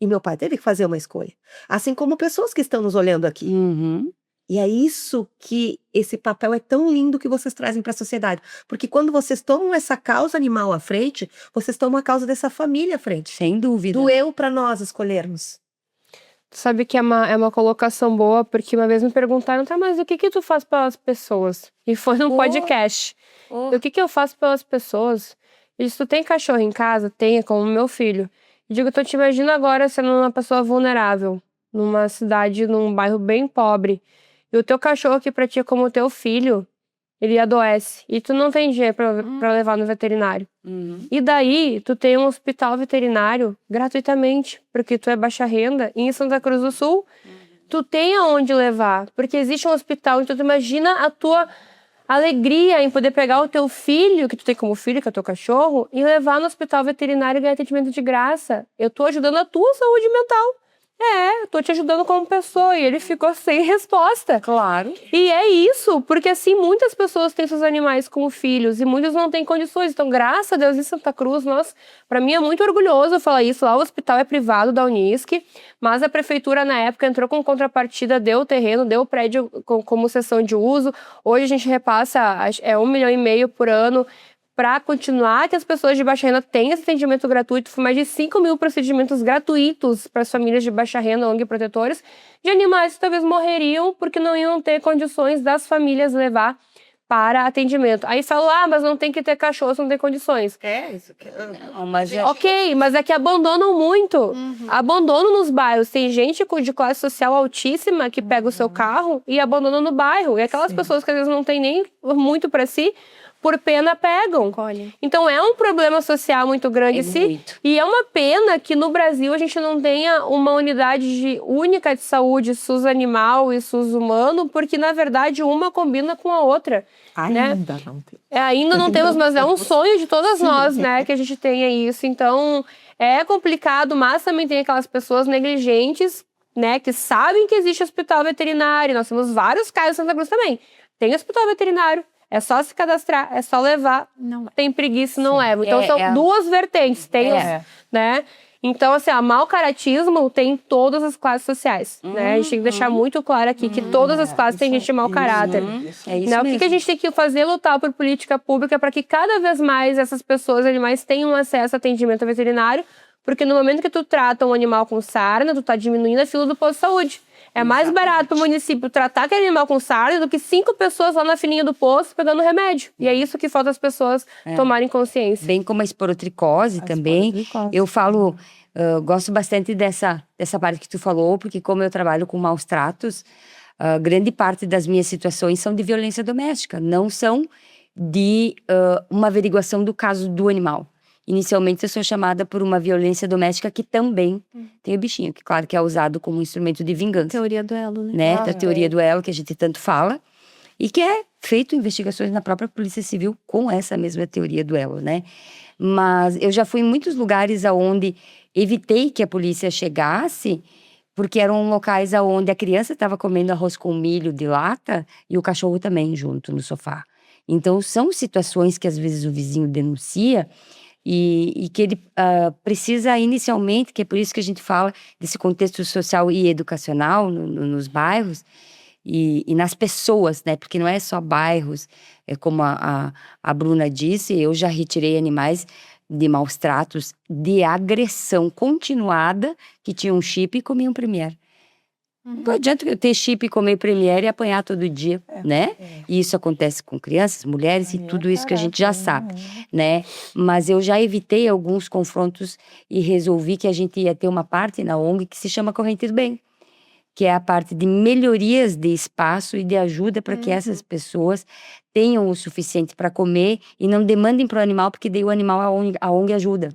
E meu pai teve que fazer uma escolha. Assim como pessoas que estão nos olhando aqui. Uhum. E é isso que esse papel é tão lindo que vocês trazem para a sociedade. Porque quando vocês tomam essa causa animal à frente, vocês tomam a causa dessa família à frente. Sem dúvida. Doeu para nós escolhermos. Tu sabe que é uma colocação boa, porque uma vez me perguntaram, tá, mas o que tu faz pelas pessoas? E foi num podcast. O que eu faço pelas pessoas? Eu disse, tu tem cachorro em casa? Tenho, como meu filho. Eu digo, tu te imagina agora sendo uma pessoa vulnerável, numa cidade, num bairro bem pobre, e o teu cachorro que pra ti é como o teu filho, ele adoece, e tu não tem dinheiro pra levar no veterinário. Uhum. E daí, tu tem um hospital veterinário gratuitamente, porque tu é baixa renda, e em Santa Cruz do Sul, tu tem aonde levar, porque existe um hospital, então tu imagina a tua alegria em poder pegar o teu filho, que tu tem como filho, que é o teu cachorro, e levar no hospital veterinário e ganhar atendimento de graça. Eu tô ajudando a tua saúde mental. Tô te ajudando como pessoa. E ele ficou sem resposta. Claro. E é isso, porque assim, muitas pessoas têm seus animais como filhos e muitos não têm condições. Então, graças a Deus, em Santa Cruz, pra mim é muito orgulhoso falar isso. Lá o hospital é privado da Unisc, mas a prefeitura, na época, entrou com contrapartida, deu o terreno, deu o prédio como cessão de uso. Hoje a gente repassa 1,5 milhão por ano para continuar que as pessoas de baixa renda tenham esse atendimento gratuito. Foi mais de 5 mil procedimentos gratuitos para as famílias de baixa renda, ONG protetores, de animais que talvez morreriam porque não iam ter condições das famílias levar para atendimento. Aí falam, mas não tem que ter cachorro, não tem condições. Isso que... Não, mas Ok, mas é que abandonam muito. Abandonam nos bairros. Tem gente de classe social altíssima que pega o seu carro e abandona no bairro. E aquelas pessoas que às vezes não têm nem muito para si, por pena pegam. Então é um problema social muito grande muito. E é uma pena que no Brasil a gente não tenha uma unidade única de saúde, SUS animal e SUS humano, porque na verdade uma combina com a outra. Ainda não tem. Ainda não temos, mas é um sonho de todas nós, né, que a gente tenha isso. Então é complicado, mas também tem aquelas pessoas negligentes, né, que sabem que existe hospital veterinário. Nós temos vários casos em Santa Cruz também. Tem hospital veterinário. É só se cadastrar, é só levar. Não. Tem preguiça e não leva. Então são duas vertentes. Tem né? Então, assim, o mau caratismo tem em todas as classes sociais. Né? A gente tem que deixar muito claro aqui que todas as classes têm gente de mau caráter. É isso Né? O mesmo. que a gente tem que fazer é lutar por política pública para que cada vez mais essas pessoas, animais, tenham acesso a atendimento veterinário, porque no momento que tu trata um animal com sarna, tu tá diminuindo a fila do posto de saúde. É mais barato para o município tratar aquele animal com sarna do que 5 pessoas lá na filinha do posto pegando remédio. E é isso que falta as pessoas tomarem consciência. Bem como a esporotricose também. Eu falo, gosto bastante dessa parte que tu falou, porque como eu trabalho com maus tratos, grande parte das minhas situações são de violência doméstica, não são de uma averiguação do caso do animal. Inicialmente eu sou chamada por uma violência doméstica que também tem o bichinho, que claro que é usado como instrumento de vingança. Teoria do elo, né? Da teoria do elo, que a gente tanto fala, e que é feito investigações na própria Polícia Civil com essa mesma teoria do elo, né? Mas eu já fui em muitos lugares onde evitei que a polícia chegasse, porque eram locais onde a criança estava comendo arroz com milho de lata e o cachorro também junto no sofá. Então são situações que às vezes o vizinho denuncia e que ele precisa inicialmente, que é por isso que a gente fala desse contexto social e educacional nos bairros e nas pessoas, né? Porque não é só bairros, como a Bruna disse, eu já retirei animais de maus tratos, de agressão continuada, que tinham chip e comiam Premier. Não adianta eu ter chip e comer Premier e apanhar todo dia, né? E isso acontece com crianças, mulheres e tudo isso que a gente já sabe, né? Mas eu já evitei alguns confrontos e resolvi que a gente ia ter uma parte na ONG que se chama Corrente do Bem, que é a parte de melhorias de espaço e de ajuda para que essas pessoas tenham o suficiente para comer e não demandem para o animal, porque daí o animal a ONG ajuda.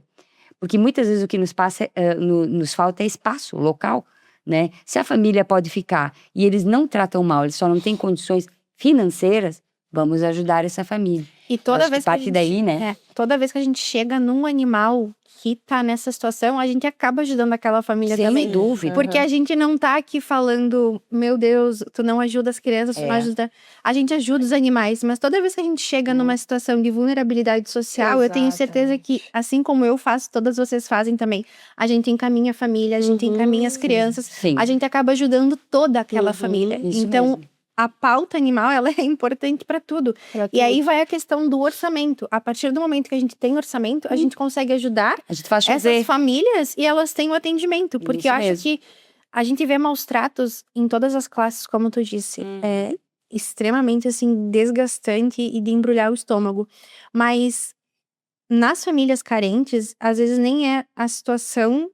Porque muitas vezes o que nos falta é espaço local, né? Se a família pode ficar e eles não tratam mal, eles só não têm condições financeiras, vamos ajudar essa família. E toda Acho que vez que a parte gente, daí, né? toda vez que a gente chega num animal que tá nessa situação, a gente acaba ajudando aquela família Sem também. dúvida. Porque a gente não tá aqui falando, meu Deus, tu não ajuda as crianças, tu não ajuda. A gente ajuda os animais, mas toda vez que a gente chega numa situação de vulnerabilidade social, eu tenho certeza que, assim como eu faço, todas vocês fazem também. A gente encaminha a família, a gente encaminha as crianças, Sim. a gente acaba ajudando toda aquela família. Isso Então, mesmo. a pauta animal, ela é importante para tudo. E aí vai a questão do orçamento. A partir do momento que a gente tem orçamento, a gente consegue ajudar A gente faz essas chover. famílias e elas têm o atendimento. Porque Isso eu acho mesmo. que a gente vê maus tratos em todas as classes, como tu disse. É extremamente, assim, desgastante e de embrulhar o estômago. Mas nas famílias carentes, às vezes nem é a situação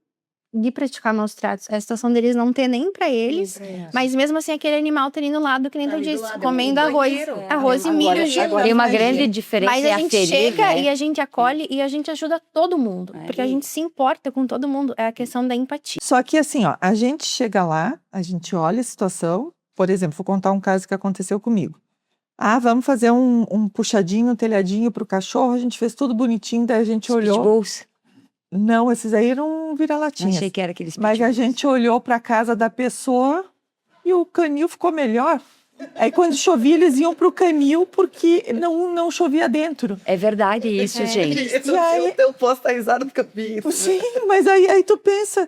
de praticar maus tratos. É a situação deles não ter nem pra eles, mas mesmo assim aquele animal tá ali no lado, que nem tu disse, comendo arroz e milho. Tem uma grande diferença Mas é a a gente ferir, chega né? e a gente acolhe e a gente ajuda todo mundo. Porque a gente se importa com todo mundo. É a questão da empatia. Só que assim, ó, a gente chega lá, a gente olha a situação. Por exemplo, vou contar um caso que aconteceu comigo. Ah, vamos fazer um puxadinho, um telhadinho pro cachorro. A gente fez tudo bonitinho, daí a gente Os olhou. pitbulls. Não, esses aí eram vira-latinhas. Achei que era aqueles Mas a pitbulls. gente olhou para a casa da pessoa e o canil ficou melhor. Aí quando chovia, eles iam pro canil porque não chovia dentro. É verdade isso, gente. E aí, Eu posso estar risada porque eu vi isso. sim, mas aí tu pensa,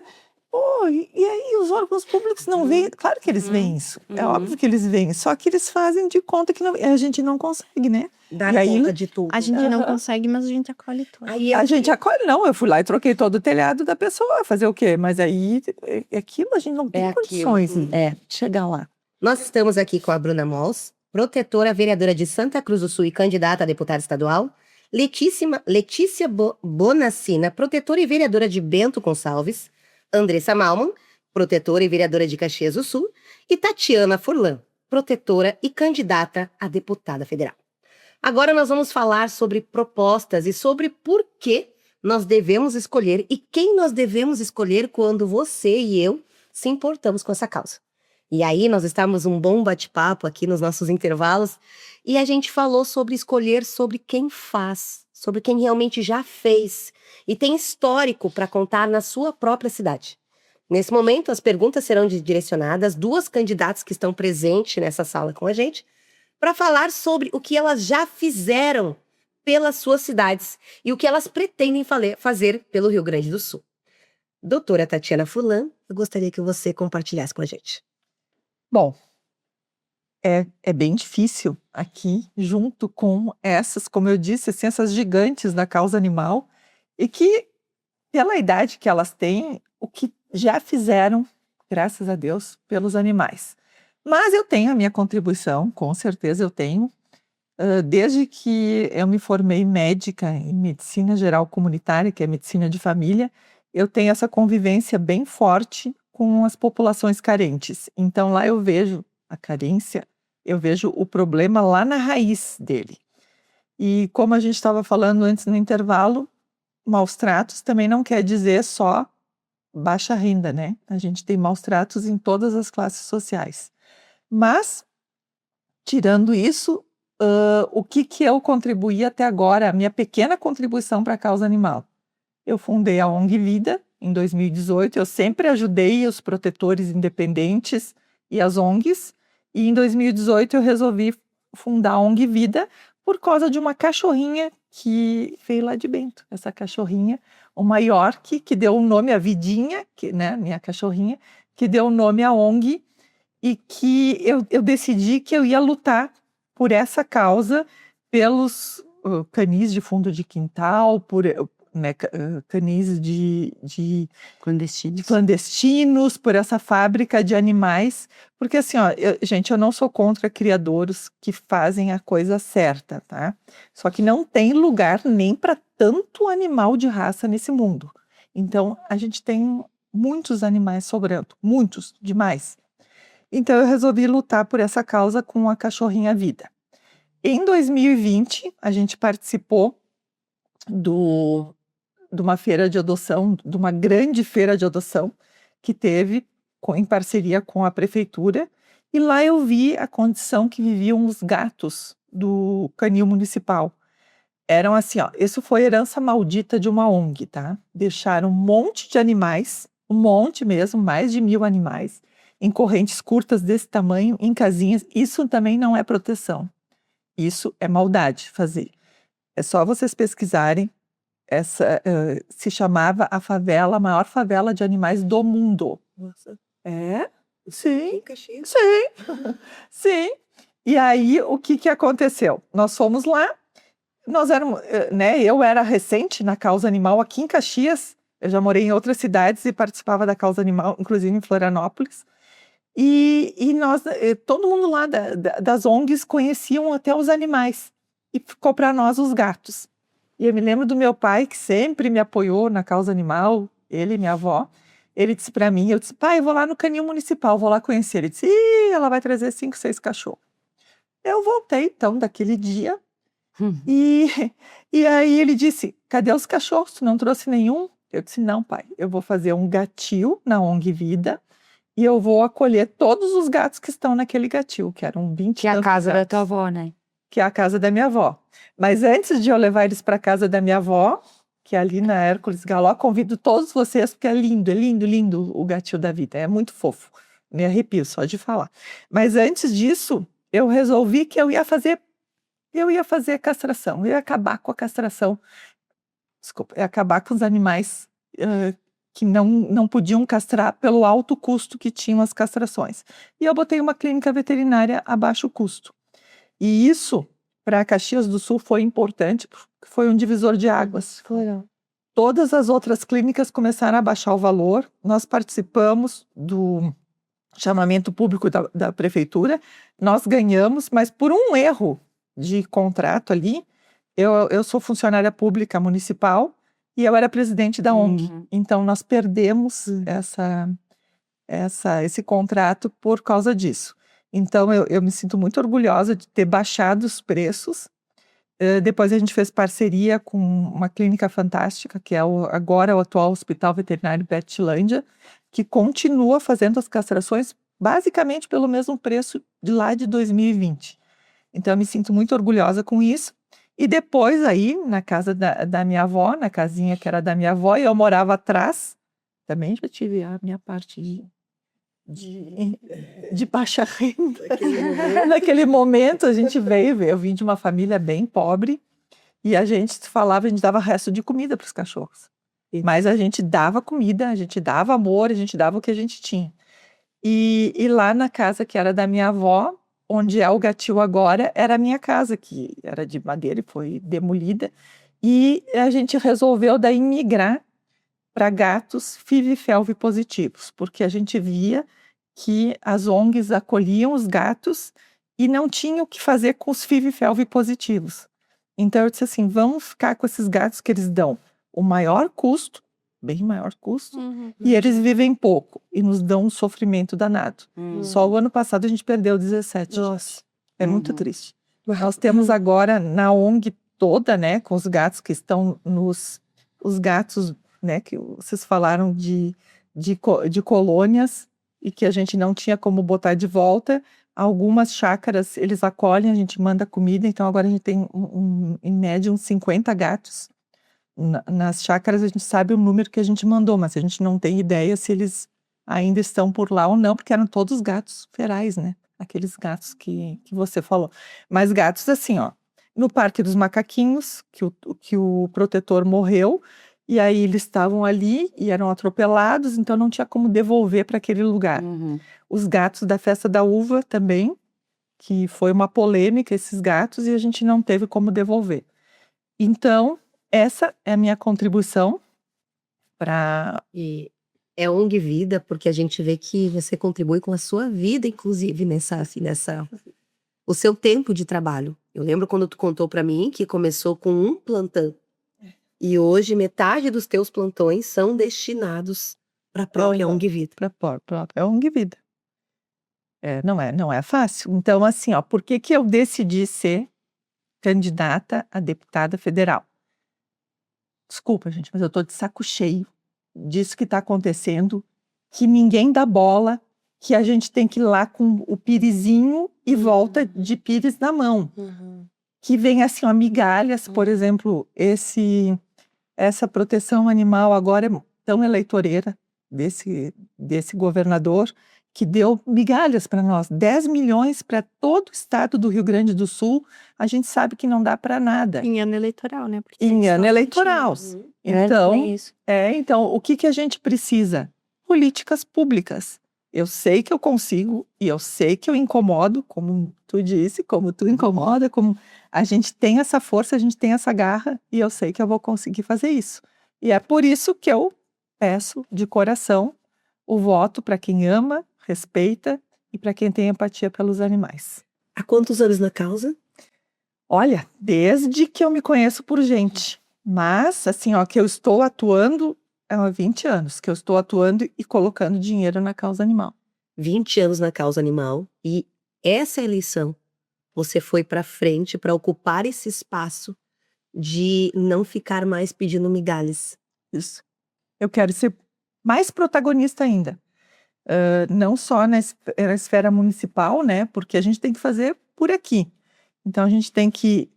pô, e aí os órgãos públicos não veem? Claro que eles veem isso. É óbvio que eles veem, só que eles fazem de conta que não, a gente não consegue, né? Dar E aí- conta de tudo. A gente não consegue, mas a gente acolhe tudo. Aí A gente acolhe, não, eu fui lá e troquei todo o telhado da pessoa, fazer o quê? Mas aí, aquilo a gente não tem É aquilo. condições de chegar lá. Nós estamos aqui com a Bruna Mols, protetora vereadora de Santa Cruz do Sul e candidata a deputada estadual, Letícia Bonassina, protetora e vereadora de Bento Gonçalves, Andressa Malman, protetora e vereadora de Caxias do Sul, e Tatiana Furlan, protetora e candidata a deputada federal. Agora nós vamos falar sobre propostas e sobre por que nós devemos escolher e quem nós devemos escolher quando você e eu se importamos com essa causa. E aí nós estávamos um bom bate-papo aqui nos nossos intervalos e a gente falou sobre escolher sobre quem faz, sobre quem realmente já fez e tem histórico para contar na sua própria cidade. Nesse momento, as perguntas serão direcionadas às duas candidatas que estão presentes nessa sala com a gente para falar sobre o que elas já fizeram pelas suas cidades e o que elas pretendem fazer pelo Rio Grande do Sul. Doutora Tatiana Furlan, eu gostaria que você compartilhasse com a gente. Bom, é bem difícil aqui, junto com essas, como eu disse, assim, essas gigantes da causa animal, e que, pela idade que elas têm, o que já fizeram, graças a Deus, pelos animais. Mas eu tenho a minha contribuição, com certeza eu tenho. Desde que eu me formei médica em medicina geral comunitária, que é medicina de família, eu tenho essa convivência bem forte com as populações carentes. Então lá eu vejo a carência, eu vejo o problema lá na raiz dele. E como a gente estava falando antes no intervalo, maus tratos também não quer dizer só baixa renda, né? A gente tem maus tratos em todas as classes sociais. Mas, tirando isso, o que eu contribuí até agora, a minha pequena contribuição para a causa animal? Eu fundei a ONG Vida em 2018, eu sempre ajudei os protetores independentes e as ONGs, e em 2018 eu resolvi fundar a ONG Vida por causa de uma cachorrinha que veio lá de Bento. Essa cachorrinha, uma York, que deu o nome à Vidinha, né, minha cachorrinha, que deu o nome à ONG, e que eu decidi que eu ia lutar por essa causa, pelos canis de fundo de quintal, por canis de clandestinos, por essa fábrica de animais, porque assim, ó, gente, eu não sou contra criadouros que fazem a coisa certa, tá? Só que não tem lugar nem para tanto animal de raça nesse mundo. Então, a gente tem muitos animais sobrando, muitos, demais. Então, eu resolvi lutar por essa causa com a Cachorrinha Vida. Em 2020, a gente participou de uma feira de adoção, de uma grande feira de adoção que teve em parceria com a prefeitura, e lá eu vi a condição que viviam os gatos do canil municipal. Eram assim, ó, isso foi herança maldita de uma ONG, tá? Deixaram um monte de animais, um monte mesmo, mais de 1.000 animais, em correntes curtas desse tamanho, em casinhas. Isso também não é proteção. Isso é maldade fazer. É só vocês pesquisarem. Se chamava a maior favela de animais do mundo. Nossa. É? Sim, Caxias. sim, sim. E aí, o que aconteceu? Nós fomos lá, nós éramos, né? Eu era recente na causa animal aqui em Caxias. Eu já morei em outras cidades e participava da causa animal, inclusive em Florianópolis. E nós, todo mundo lá das ONGs conheciam até os animais. E ficou para nós os gatos. E eu me lembro do meu pai, que sempre me apoiou na causa animal, ele e minha avó. Ele disse para mim, eu disse, pai, eu vou lá no canil municipal, vou lá conhecer. Ele disse, ela vai trazer 5, 6 cachorros. Eu voltei, então, daquele dia. E aí ele disse, cadê os cachorros? Tu não trouxe nenhum? Eu disse, não, pai, eu vou fazer um gatil na ONG Vida e eu vou acolher todos os gatos que estão naquele gatil, que eram 20 Que é a casa da gatos. tua avó, né? Que é a casa da minha avó. Mas antes de eu levar eles para a casa da minha avó, que é ali na Hércules Galó, convido todos vocês, porque é lindo, lindo o gatil da Vida. É muito fofo. Me arrepio só de falar. Mas antes disso, eu resolvi que eu ia fazer castração. Eu ia acabar com a castração. Desculpa, ia acabar com os animais que não podiam castrar pelo alto custo que tinham as castrações. E eu botei uma clínica veterinária a baixo custo. E isso, para Caxias do Sul, foi importante, porque foi um divisor de águas. Legal. Todas as outras clínicas começaram a baixar o valor. Nós participamos do chamamento público da prefeitura. Nós ganhamos, mas por um erro de contrato ali, eu sou funcionária pública municipal e eu era presidente da ONG. Então, nós perdemos esse contrato por causa disso. Então, eu me sinto muito orgulhosa de ter baixado os preços. Depois a gente fez parceria com uma clínica fantástica, que é agora o atual Hospital Veterinário Betilândia, que continua fazendo as castrações basicamente pelo mesmo preço de lá de 2020. Então, eu me sinto muito orgulhosa com isso. E depois aí, na casa da minha avó, na casinha que era da minha avó, e eu morava atrás, também já tive a minha parte de baixa renda. Naquele momento a gente eu vim de uma família bem pobre e a gente dava resto de comida para os cachorros. Mas a gente dava comida, a gente dava amor, a gente dava o que a gente tinha. E lá na casa que era da minha avó, onde é o gatil agora, era a minha casa, que era de madeira e foi demolida. E a gente resolveu daí migrar para gatos FIV-FeLV positivos, porque a gente via que as ONGs acolhiam os gatos e não tinham o que fazer com os FIV-FeLV positivos. Então eu disse assim, vamos ficar com esses gatos que eles dão o maior custo, bem maior custo, e eles vivem pouco e nos dão um sofrimento danado. Só o ano passado a gente perdeu 17. Nossa. É muito triste. Nós temos agora na ONG toda, né, com os gatos que estão os gatos, né, que vocês falaram de colônias e que a gente não tinha como botar de volta. Algumas chácaras eles acolhem, a gente manda comida, então agora a gente tem em média uns 50 gatos. Nas chácaras a gente sabe o número que a gente mandou, mas a gente não tem ideia se eles ainda estão por lá ou não, porque eram todos gatos ferais, né? Aqueles gatos que você falou. Mas gatos assim, ó, no Parque dos Macaquinhos, que o protetor morreu, e aí eles estavam ali e eram atropelados, então não tinha como devolver para aquele lugar. Os gatos da Festa da Uva também, que foi uma polêmica esses gatos, e a gente não teve como devolver. Então, essa é a minha contribuição para... E é ONG Vida, porque a gente vê que você contribui com a sua vida, inclusive, o seu tempo de trabalho. Eu lembro quando tu contou para mim que começou com um plantão. E hoje metade dos teus plantões são destinados para a própria ONG Vida. Para a própria ONG Vida. Não é fácil. Então, assim, ó, por que eu decidi ser candidata a deputada federal? Desculpa, gente, mas eu tô de saco cheio disso que está acontecendo que ninguém dá bola, que a gente tem que ir lá com o pirizinho e volta de pires na mão. Que vem assim, ó, migalhas, por exemplo, essa proteção animal agora é tão eleitoreira desse governador, que deu migalhas para nós, 10 milhões para todo o estado do Rio Grande do Sul, a gente sabe que não dá para nada. Em ano eleitoral, né? Porque Em ano eleitoral. Então, É isso. então, o que a gente precisa? Políticas públicas. Eu sei que eu consigo e eu sei que eu incomodo, como tu disse, como tu incomoda, como a gente tem essa força, a gente tem essa garra e eu sei que eu vou conseguir fazer isso. E é por isso que eu peço de coração o voto para quem ama, respeita e para quem tem empatia pelos animais. Há quantos anos na causa? Olha, desde que eu me conheço por gente, mas assim, ó, que eu estou atuando há 20 anos, que eu estou atuando e colocando dinheiro na causa animal. 20 anos na causa animal e essa eleição você foi para frente para ocupar esse espaço de não ficar mais pedindo migalhas. Isso. Eu quero ser mais protagonista ainda. Não só na esfera municipal, né? Porque a gente tem que fazer por aqui. Então a gente tem que,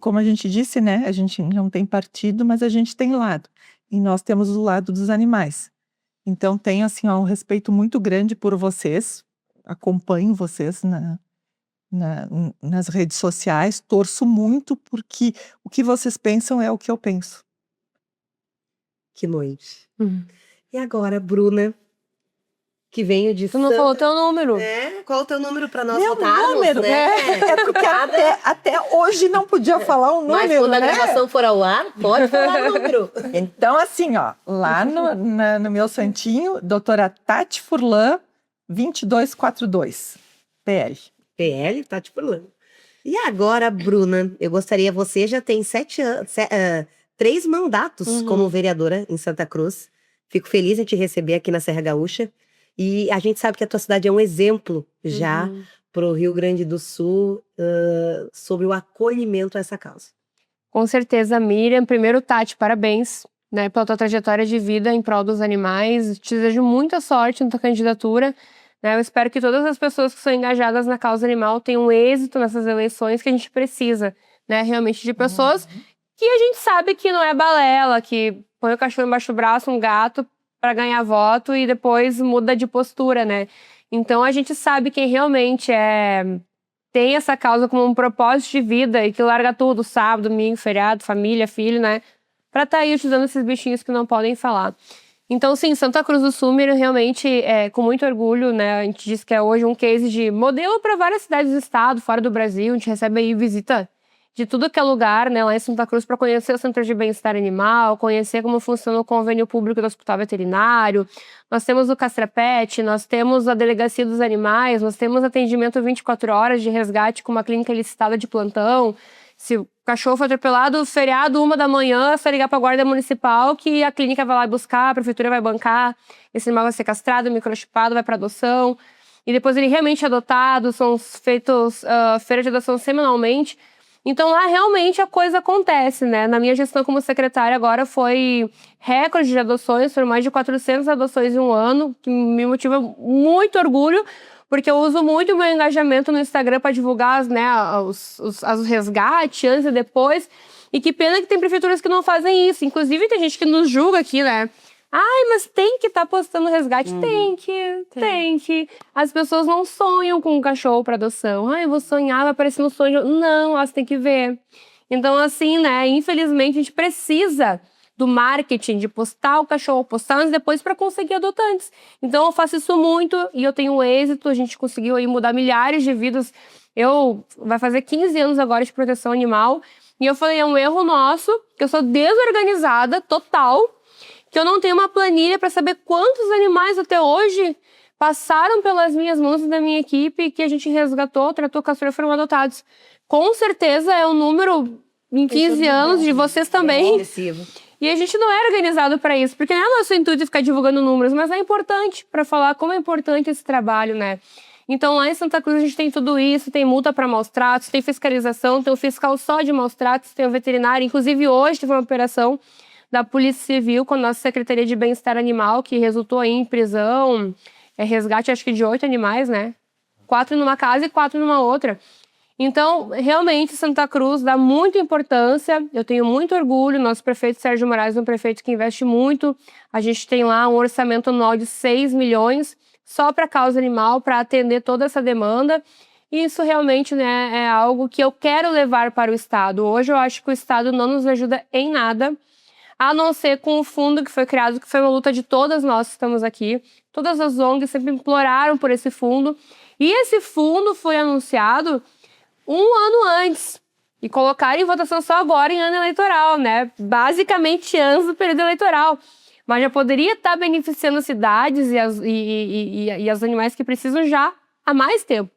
como a gente disse, né? A gente não tem partido, mas a gente tem lado. E nós temos o lado dos animais. Então tenho assim, ó, um respeito muito grande por vocês. Acompanho vocês nas redes sociais. Torço muito porque o que vocês pensam é o que eu penso. Que noite. E agora, Bruna, que veio de Tu não falou teu número. Qual é o teu número para nós Meu votarmos, número, né? É porque até hoje não podia falar o Mas número, quando a né? gravação for ao ar, pode falar o número. Então, assim, ó, lá no meu santinho, doutora Tati Furlan, 2242, PL. PL, tá te falando. E agora, Bruna, eu gostaria, você já tem 3 mandatos como vereadora em Santa Cruz. Fico feliz em te receber aqui na Serra Gaúcha. E a gente sabe que a tua cidade é um exemplo já para o Rio Grande do Sul sobre o acolhimento a essa causa. Com certeza, Miriam. Primeiro, Tati, parabéns, né, pela tua trajetória de vida em prol dos animais. Te desejo muita sorte na tua candidatura. Né? Eu espero que todas as pessoas que são engajadas na causa animal tenham êxito nessas eleições, que a gente precisa, né, realmente de pessoas que a gente sabe que não é balela, que põe o cachorro embaixo do braço, um gato, para ganhar voto e depois muda de postura, né? Então a gente sabe quem realmente tem essa causa como um propósito de vida e que larga tudo, sábado, domingo, feriado, família, filho, né? Pra estar aí ajudando esses bichinhos que não podem falar. Então, sim, Santa Cruz do Sul, realmente, com muito orgulho, né? A gente diz que é hoje um case de modelo para várias cidades do estado, fora do Brasil. A gente recebe aí visita de tudo que é lugar, né, lá em Santa Cruz, para conhecer o Centro de Bem-Estar Animal, conhecer como funciona o convênio público do Hospital Veterinário. Nós temos o Castrapet, nós temos a Delegacia dos Animais, nós temos atendimento 24 horas de resgate com uma clínica licitada de plantão. Se o cachorro foi atropelado, feriado, 1h da manhã, é só ligar para a guarda municipal que a clínica vai lá buscar, a prefeitura vai bancar, esse animal vai ser castrado, microchipado, vai para adoção. E depois ele realmente é adotado, são feitos feiras de adoção semanalmente. Então lá realmente a coisa acontece, né? Na minha gestão como secretária agora foi recorde de adoções, foram mais de 400 adoções em um ano, que me motiva muito orgulho, porque eu uso muito o meu engajamento no Instagram para divulgar, né, os resgates antes e depois. E que pena que tem prefeituras que não fazem isso. Inclusive tem gente que nos julga aqui, né? Ai, mas tem que estar postando resgate. Tem que. As pessoas não sonham com um cachorro para adoção. Ai, eu vou sonhar, vai aparecer no sonho. Não, elas têm que ver. Então, assim, né, infelizmente a gente precisa do marketing, de postar o cachorro, postar antes e depois para conseguir adotantes. Então, eu faço isso muito e eu tenho êxito. A gente conseguiu aí mudar milhares de vidas. Vai fazer 15 anos agora de proteção animal. E eu falei, é um erro nosso, que eu sou desorganizada, total, que eu não tenho uma planilha para saber quantos animais até hoje passaram pelas minhas mãos e da minha equipe que a gente resgatou, tratou, castrou e foram adotados. Com certeza é um número em 15 anos de vocês também. E a gente não é organizado para isso, porque não é nosso intuito ficar divulgando números, mas é importante para falar como é importante esse trabalho, né? Então lá em Santa Cruz a gente tem tudo isso, tem multa para maus tratos, tem fiscalização, tem o fiscal só de maus tratos, tem o veterinário. Inclusive hoje teve uma operação da Polícia Civil com a nossa Secretaria de Bem-Estar Animal, que resultou aí em prisão, resgate acho que de 8 animais, né? 4 numa casa e 4 numa outra. Então, realmente, Santa Cruz dá muita importância, eu tenho muito orgulho, nosso prefeito Sérgio Moraes é um prefeito que investe muito, a gente tem lá um orçamento anual de 6 milhões só para a causa animal, para atender toda essa demanda, e isso realmente, né, é algo que eu quero levar para o Estado. Hoje eu acho que o Estado não nos ajuda em nada, a não ser com o fundo que foi criado, que foi uma luta de todas nós que estamos aqui, todas as ONGs sempre imploraram por esse fundo, e esse fundo foi anunciado 1 ano antes e colocaram em votação só agora em ano eleitoral, né? Basicamente antes do período eleitoral. Mas já poderia estar beneficiando as cidades e os animais que precisam já há mais tempo.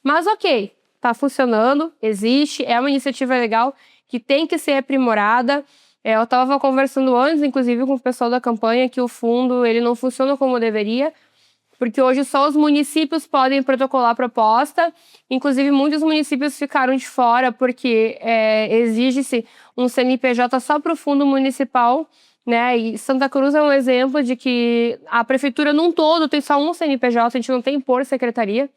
Mas ok, está funcionando, existe, é uma iniciativa legal que tem que ser aprimorada. Eu estava conversando antes, inclusive, com o pessoal da campanha, que o fundo ele não funciona como deveria, porque hoje só os municípios podem protocolar a proposta. Inclusive, muitos municípios ficaram de fora porque exige-se um CNPJ só para o fundo municipal, né? E Santa Cruz é um exemplo de que a prefeitura num todo tem só um CNPJ, a gente não tem por secretaria.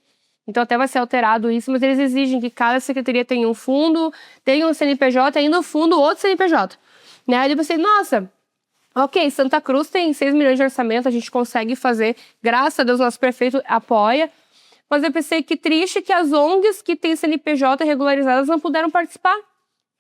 Então até vai ser alterado isso, mas eles exigem que cada secretaria tenha um fundo, tenha um CNPJ, ainda o fundo outro CNPJ. Né? Aí eu pensei, nossa... Ok, Santa Cruz tem 6 milhões de orçamento, a gente consegue fazer, graças a Deus, nosso prefeito apoia. Mas eu pensei que triste que as ONGs que têm CNPJ regularizadas não puderam participar.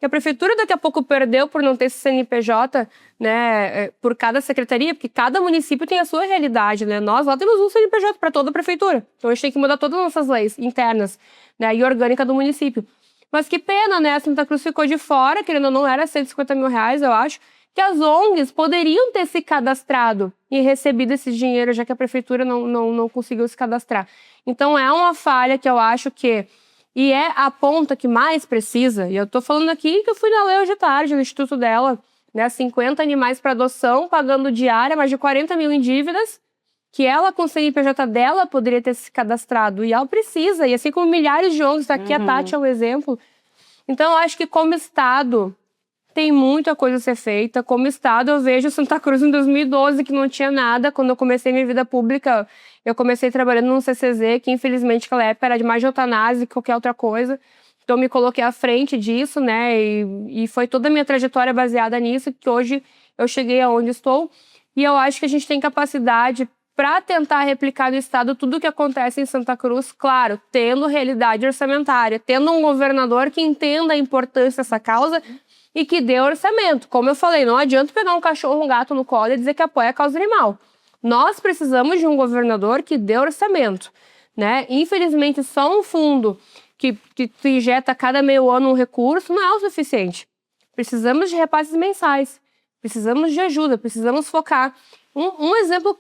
Que a prefeitura daqui a pouco perdeu por não ter esse CNPJ, né, por cada secretaria, porque cada município tem a sua realidade, né? Nós lá temos um CNPJ para toda a prefeitura. Então a gente tem que mudar todas as nossas leis internas, né, e orgânica do município. Mas que pena, né? A Santa Cruz ficou de fora, querendo ou não, era 150 mil reais, eu acho, que as ONGs poderiam ter se cadastrado e recebido esse dinheiro, já que a prefeitura não conseguiu se cadastrar. Então é uma falha que eu acho que... E é a ponta que mais precisa. E eu tô falando aqui que eu fui na lei hoje à tarde, no instituto dela, né? 50 animais para adoção, pagando diária, mais de 40 mil em dívidas, que ela, com o CNPJ dela, poderia ter se cadastrado. E ela precisa, e assim como milhares de ONGs, aqui a Tati é um exemplo. Então eu acho que como Estado... tem muita coisa a ser feita. Como Estado, eu vejo Santa Cruz em 2012, que não tinha nada. Quando eu comecei minha vida pública, eu comecei trabalhando num CCZ, que infelizmente naquela época era de mais de eutanásia que qualquer outra coisa. Então eu me coloquei à frente disso, né? E foi toda a minha trajetória baseada nisso, que hoje eu cheguei aonde estou. E eu acho que a gente tem capacidade para tentar replicar no Estado tudo o que acontece em Santa Cruz, claro, tendo realidade orçamentária, tendo um governador que entenda a importância dessa causa e que dê orçamento. Como eu falei, não adianta pegar um cachorro, um gato no colo e dizer que apoia a causa animal. Nós precisamos de um governador que dê orçamento, né? Infelizmente, só um fundo que tu injeta a cada meio ano um recurso não é o suficiente. Precisamos de repasses mensais, precisamos de ajuda, precisamos focar. Um exemplo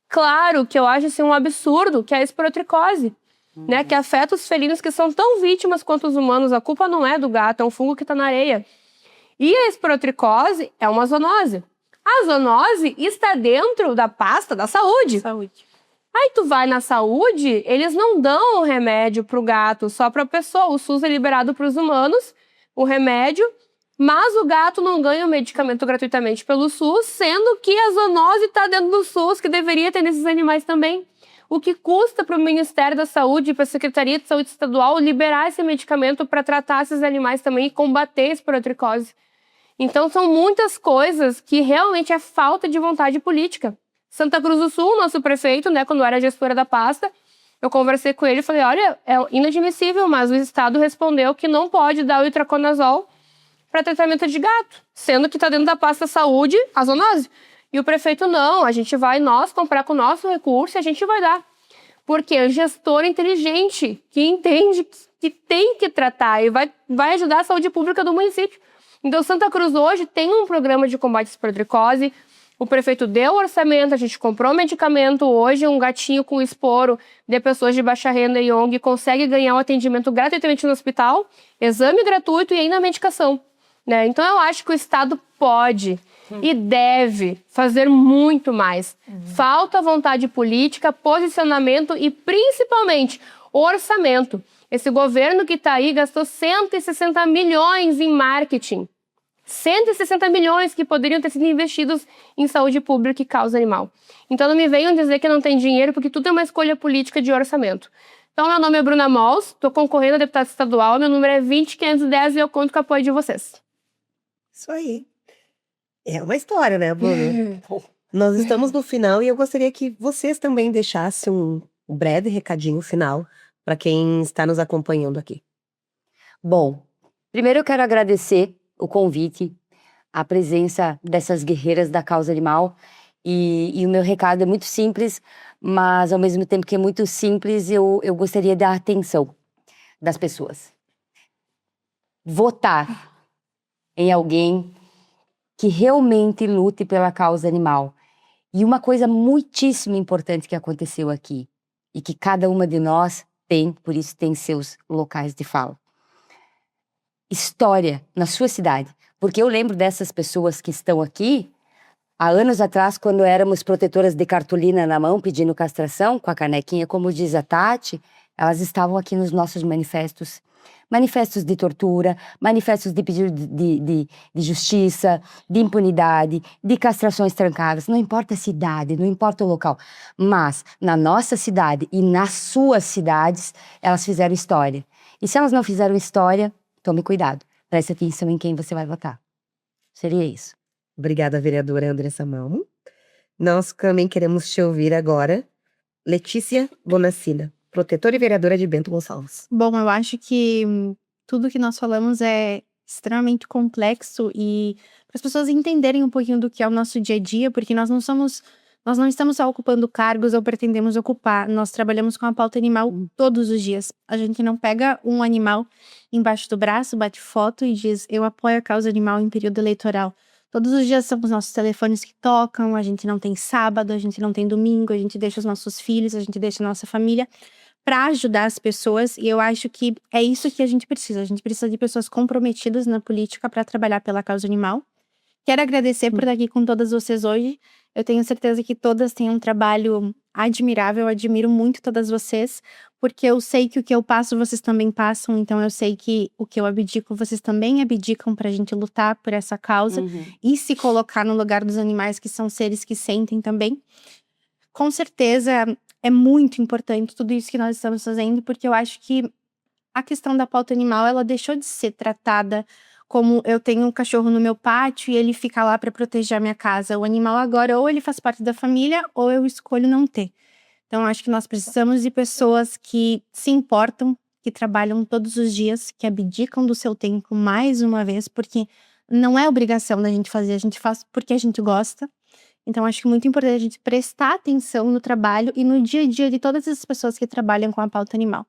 claro que eu acho assim, um absurdo, que é a esporotricose, né? Que afeta os felinos que são tão vítimas quanto os humanos. A culpa não é do gato, é um fungo que está na areia. E a esporotricose é uma zoonose. A zoonose está dentro da pasta da saúde. Aí tu vai na saúde, eles não dão o remédio pro gato, só pra pessoa. O SUS é liberado pros humanos, o remédio, mas o gato não ganha o medicamento gratuitamente pelo SUS, sendo que a zoonose está dentro do SUS, que deveria ter nesses animais também. O que custa para o Ministério da Saúde e para a Secretaria de Saúde Estadual liberar esse medicamento para tratar esses animais também e combater a esporotricose. Então, são muitas coisas que realmente é falta de vontade política. Santa Cruz do Sul, nosso prefeito, né, quando eu era gestora da pasta, eu conversei com ele e falei, olha, é inadmissível, mas o Estado respondeu que não pode dar o itraconazol para tratamento de gato, sendo que está dentro da pasta saúde a zoonose. E o prefeito, não, a gente vai nós comprar com o nosso recurso e a gente vai dar. Porque é um gestor inteligente, que entende que tem que tratar e vai ajudar a saúde pública do município. Então, Santa Cruz hoje tem um programa de combate à esporotricose. O prefeito deu orçamento, a gente comprou medicamento. Hoje, um gatinho com esporo de pessoas de baixa renda e ONG consegue ganhar um atendimento gratuitamente no hospital, exame gratuito e ainda medicação. Né? Então, eu acho que o Estado pode e deve fazer muito mais. Falta vontade política, posicionamento e, principalmente, orçamento. Esse governo que está aí gastou 160 milhões em marketing. 160 milhões que poderiam ter sido investidos em saúde pública e causa animal. Então não me venham dizer que não tem dinheiro, porque tudo é uma escolha política de orçamento. Então meu nome é Bruna Mols, estou concorrendo a deputada estadual, meu número é 20510 e eu conto com o apoio de vocês. Isso aí. É uma história, né, Bruno? Nós estamos no final e eu gostaria que vocês também deixassem um breve recadinho final para quem está nos acompanhando aqui. Bom, primeiro eu quero agradecer o convite, a presença dessas guerreiras da causa animal e o meu recado é muito simples, mas ao mesmo tempo que é muito simples, eu gostaria da atenção das pessoas. Votar em alguém que realmente lute pela causa animal. E uma coisa muitíssimo importante que aconteceu aqui, e que cada uma de nós tem, por isso tem seus locais de fala. História na sua cidade. Porque eu lembro dessas pessoas que estão aqui, há anos atrás, quando éramos protetoras de cartolina na mão, pedindo castração, com a canequinha, como diz a Tati, elas estavam aqui nos nossos manifestos. Manifestos de tortura, manifestos de pedido de justiça, de impunidade, de castrações trancadas. Não importa a cidade, não importa o local. Mas na nossa cidade e nas suas cidades, elas fizeram história. E se elas não fizeram história, tome cuidado. Preste atenção em quem você vai votar. Seria isso. Obrigada, vereadora Andressa Malmo. Nós também queremos te ouvir agora. Letícia Bonacina, protetora e vereadora de Bento Gonçalves. Bom, eu acho que tudo que nós falamos é extremamente complexo e para as pessoas entenderem um pouquinho do que é o nosso dia a dia, porque nós não estamos só ocupando cargos ou pretendemos ocupar, nós trabalhamos com a pauta animal todos os dias. A gente não pega um animal embaixo do braço, bate foto e diz, eu apoio a causa animal em período eleitoral. Todos os dias são os nossos telefones que tocam, a gente não tem sábado, a gente não tem domingo, a gente deixa os nossos filhos, a gente deixa a nossa família para ajudar as pessoas, e eu acho que é isso que a gente precisa de pessoas comprometidas na política para trabalhar pela causa animal. Quero agradecer por estar aqui com todas vocês hoje, eu tenho certeza que todas têm um trabalho admirável, eu admiro muito todas vocês, porque eu sei que o que eu passo vocês também passam, então eu sei que o que eu abdico vocês também abdicam pra gente lutar por essa causa e se colocar no lugar dos animais, que são seres que sentem também. Com certeza é muito importante tudo isso que nós estamos fazendo, porque eu acho que a questão da pauta animal, ela deixou de ser tratada como eu tenho um cachorro no meu pátio e ele fica lá para proteger a minha casa. O animal agora, ou ele faz parte da família, ou eu escolho não ter. Então, acho que nós precisamos de pessoas que se importam, que trabalham todos os dias, que abdicam do seu tempo mais uma vez, porque não é obrigação da gente fazer, a gente faz porque a gente gosta. Então, acho que é muito importante a gente prestar atenção no trabalho e no dia a dia de todas as pessoas que trabalham com a pauta animal.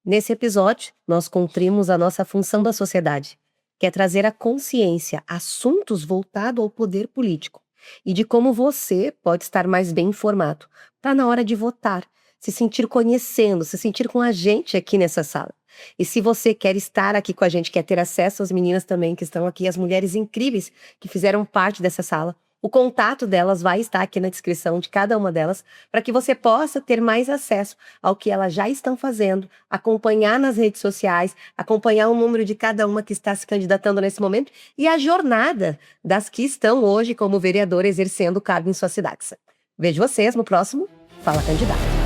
Nesse episódio, nós cumprimos a nossa função da sociedade, que é trazer à consciência assuntos voltados ao poder político e de como você pode estar mais bem informado, para na hora de votar, se sentir conhecendo, se sentir com a gente aqui nessa sala. E se você quer estar aqui com a gente, quer ter acesso às meninas também que estão aqui, as mulheres incríveis que fizeram parte dessa sala, o contato delas vai estar aqui na descrição de cada uma delas, para que você possa ter mais acesso ao que elas já estão fazendo, acompanhar nas redes sociais, acompanhar o número de cada uma que está se candidatando nesse momento e a jornada das que estão hoje como vereadora exercendo o cargo em suas cidades. Vejo vocês no próximo Fala Candidato.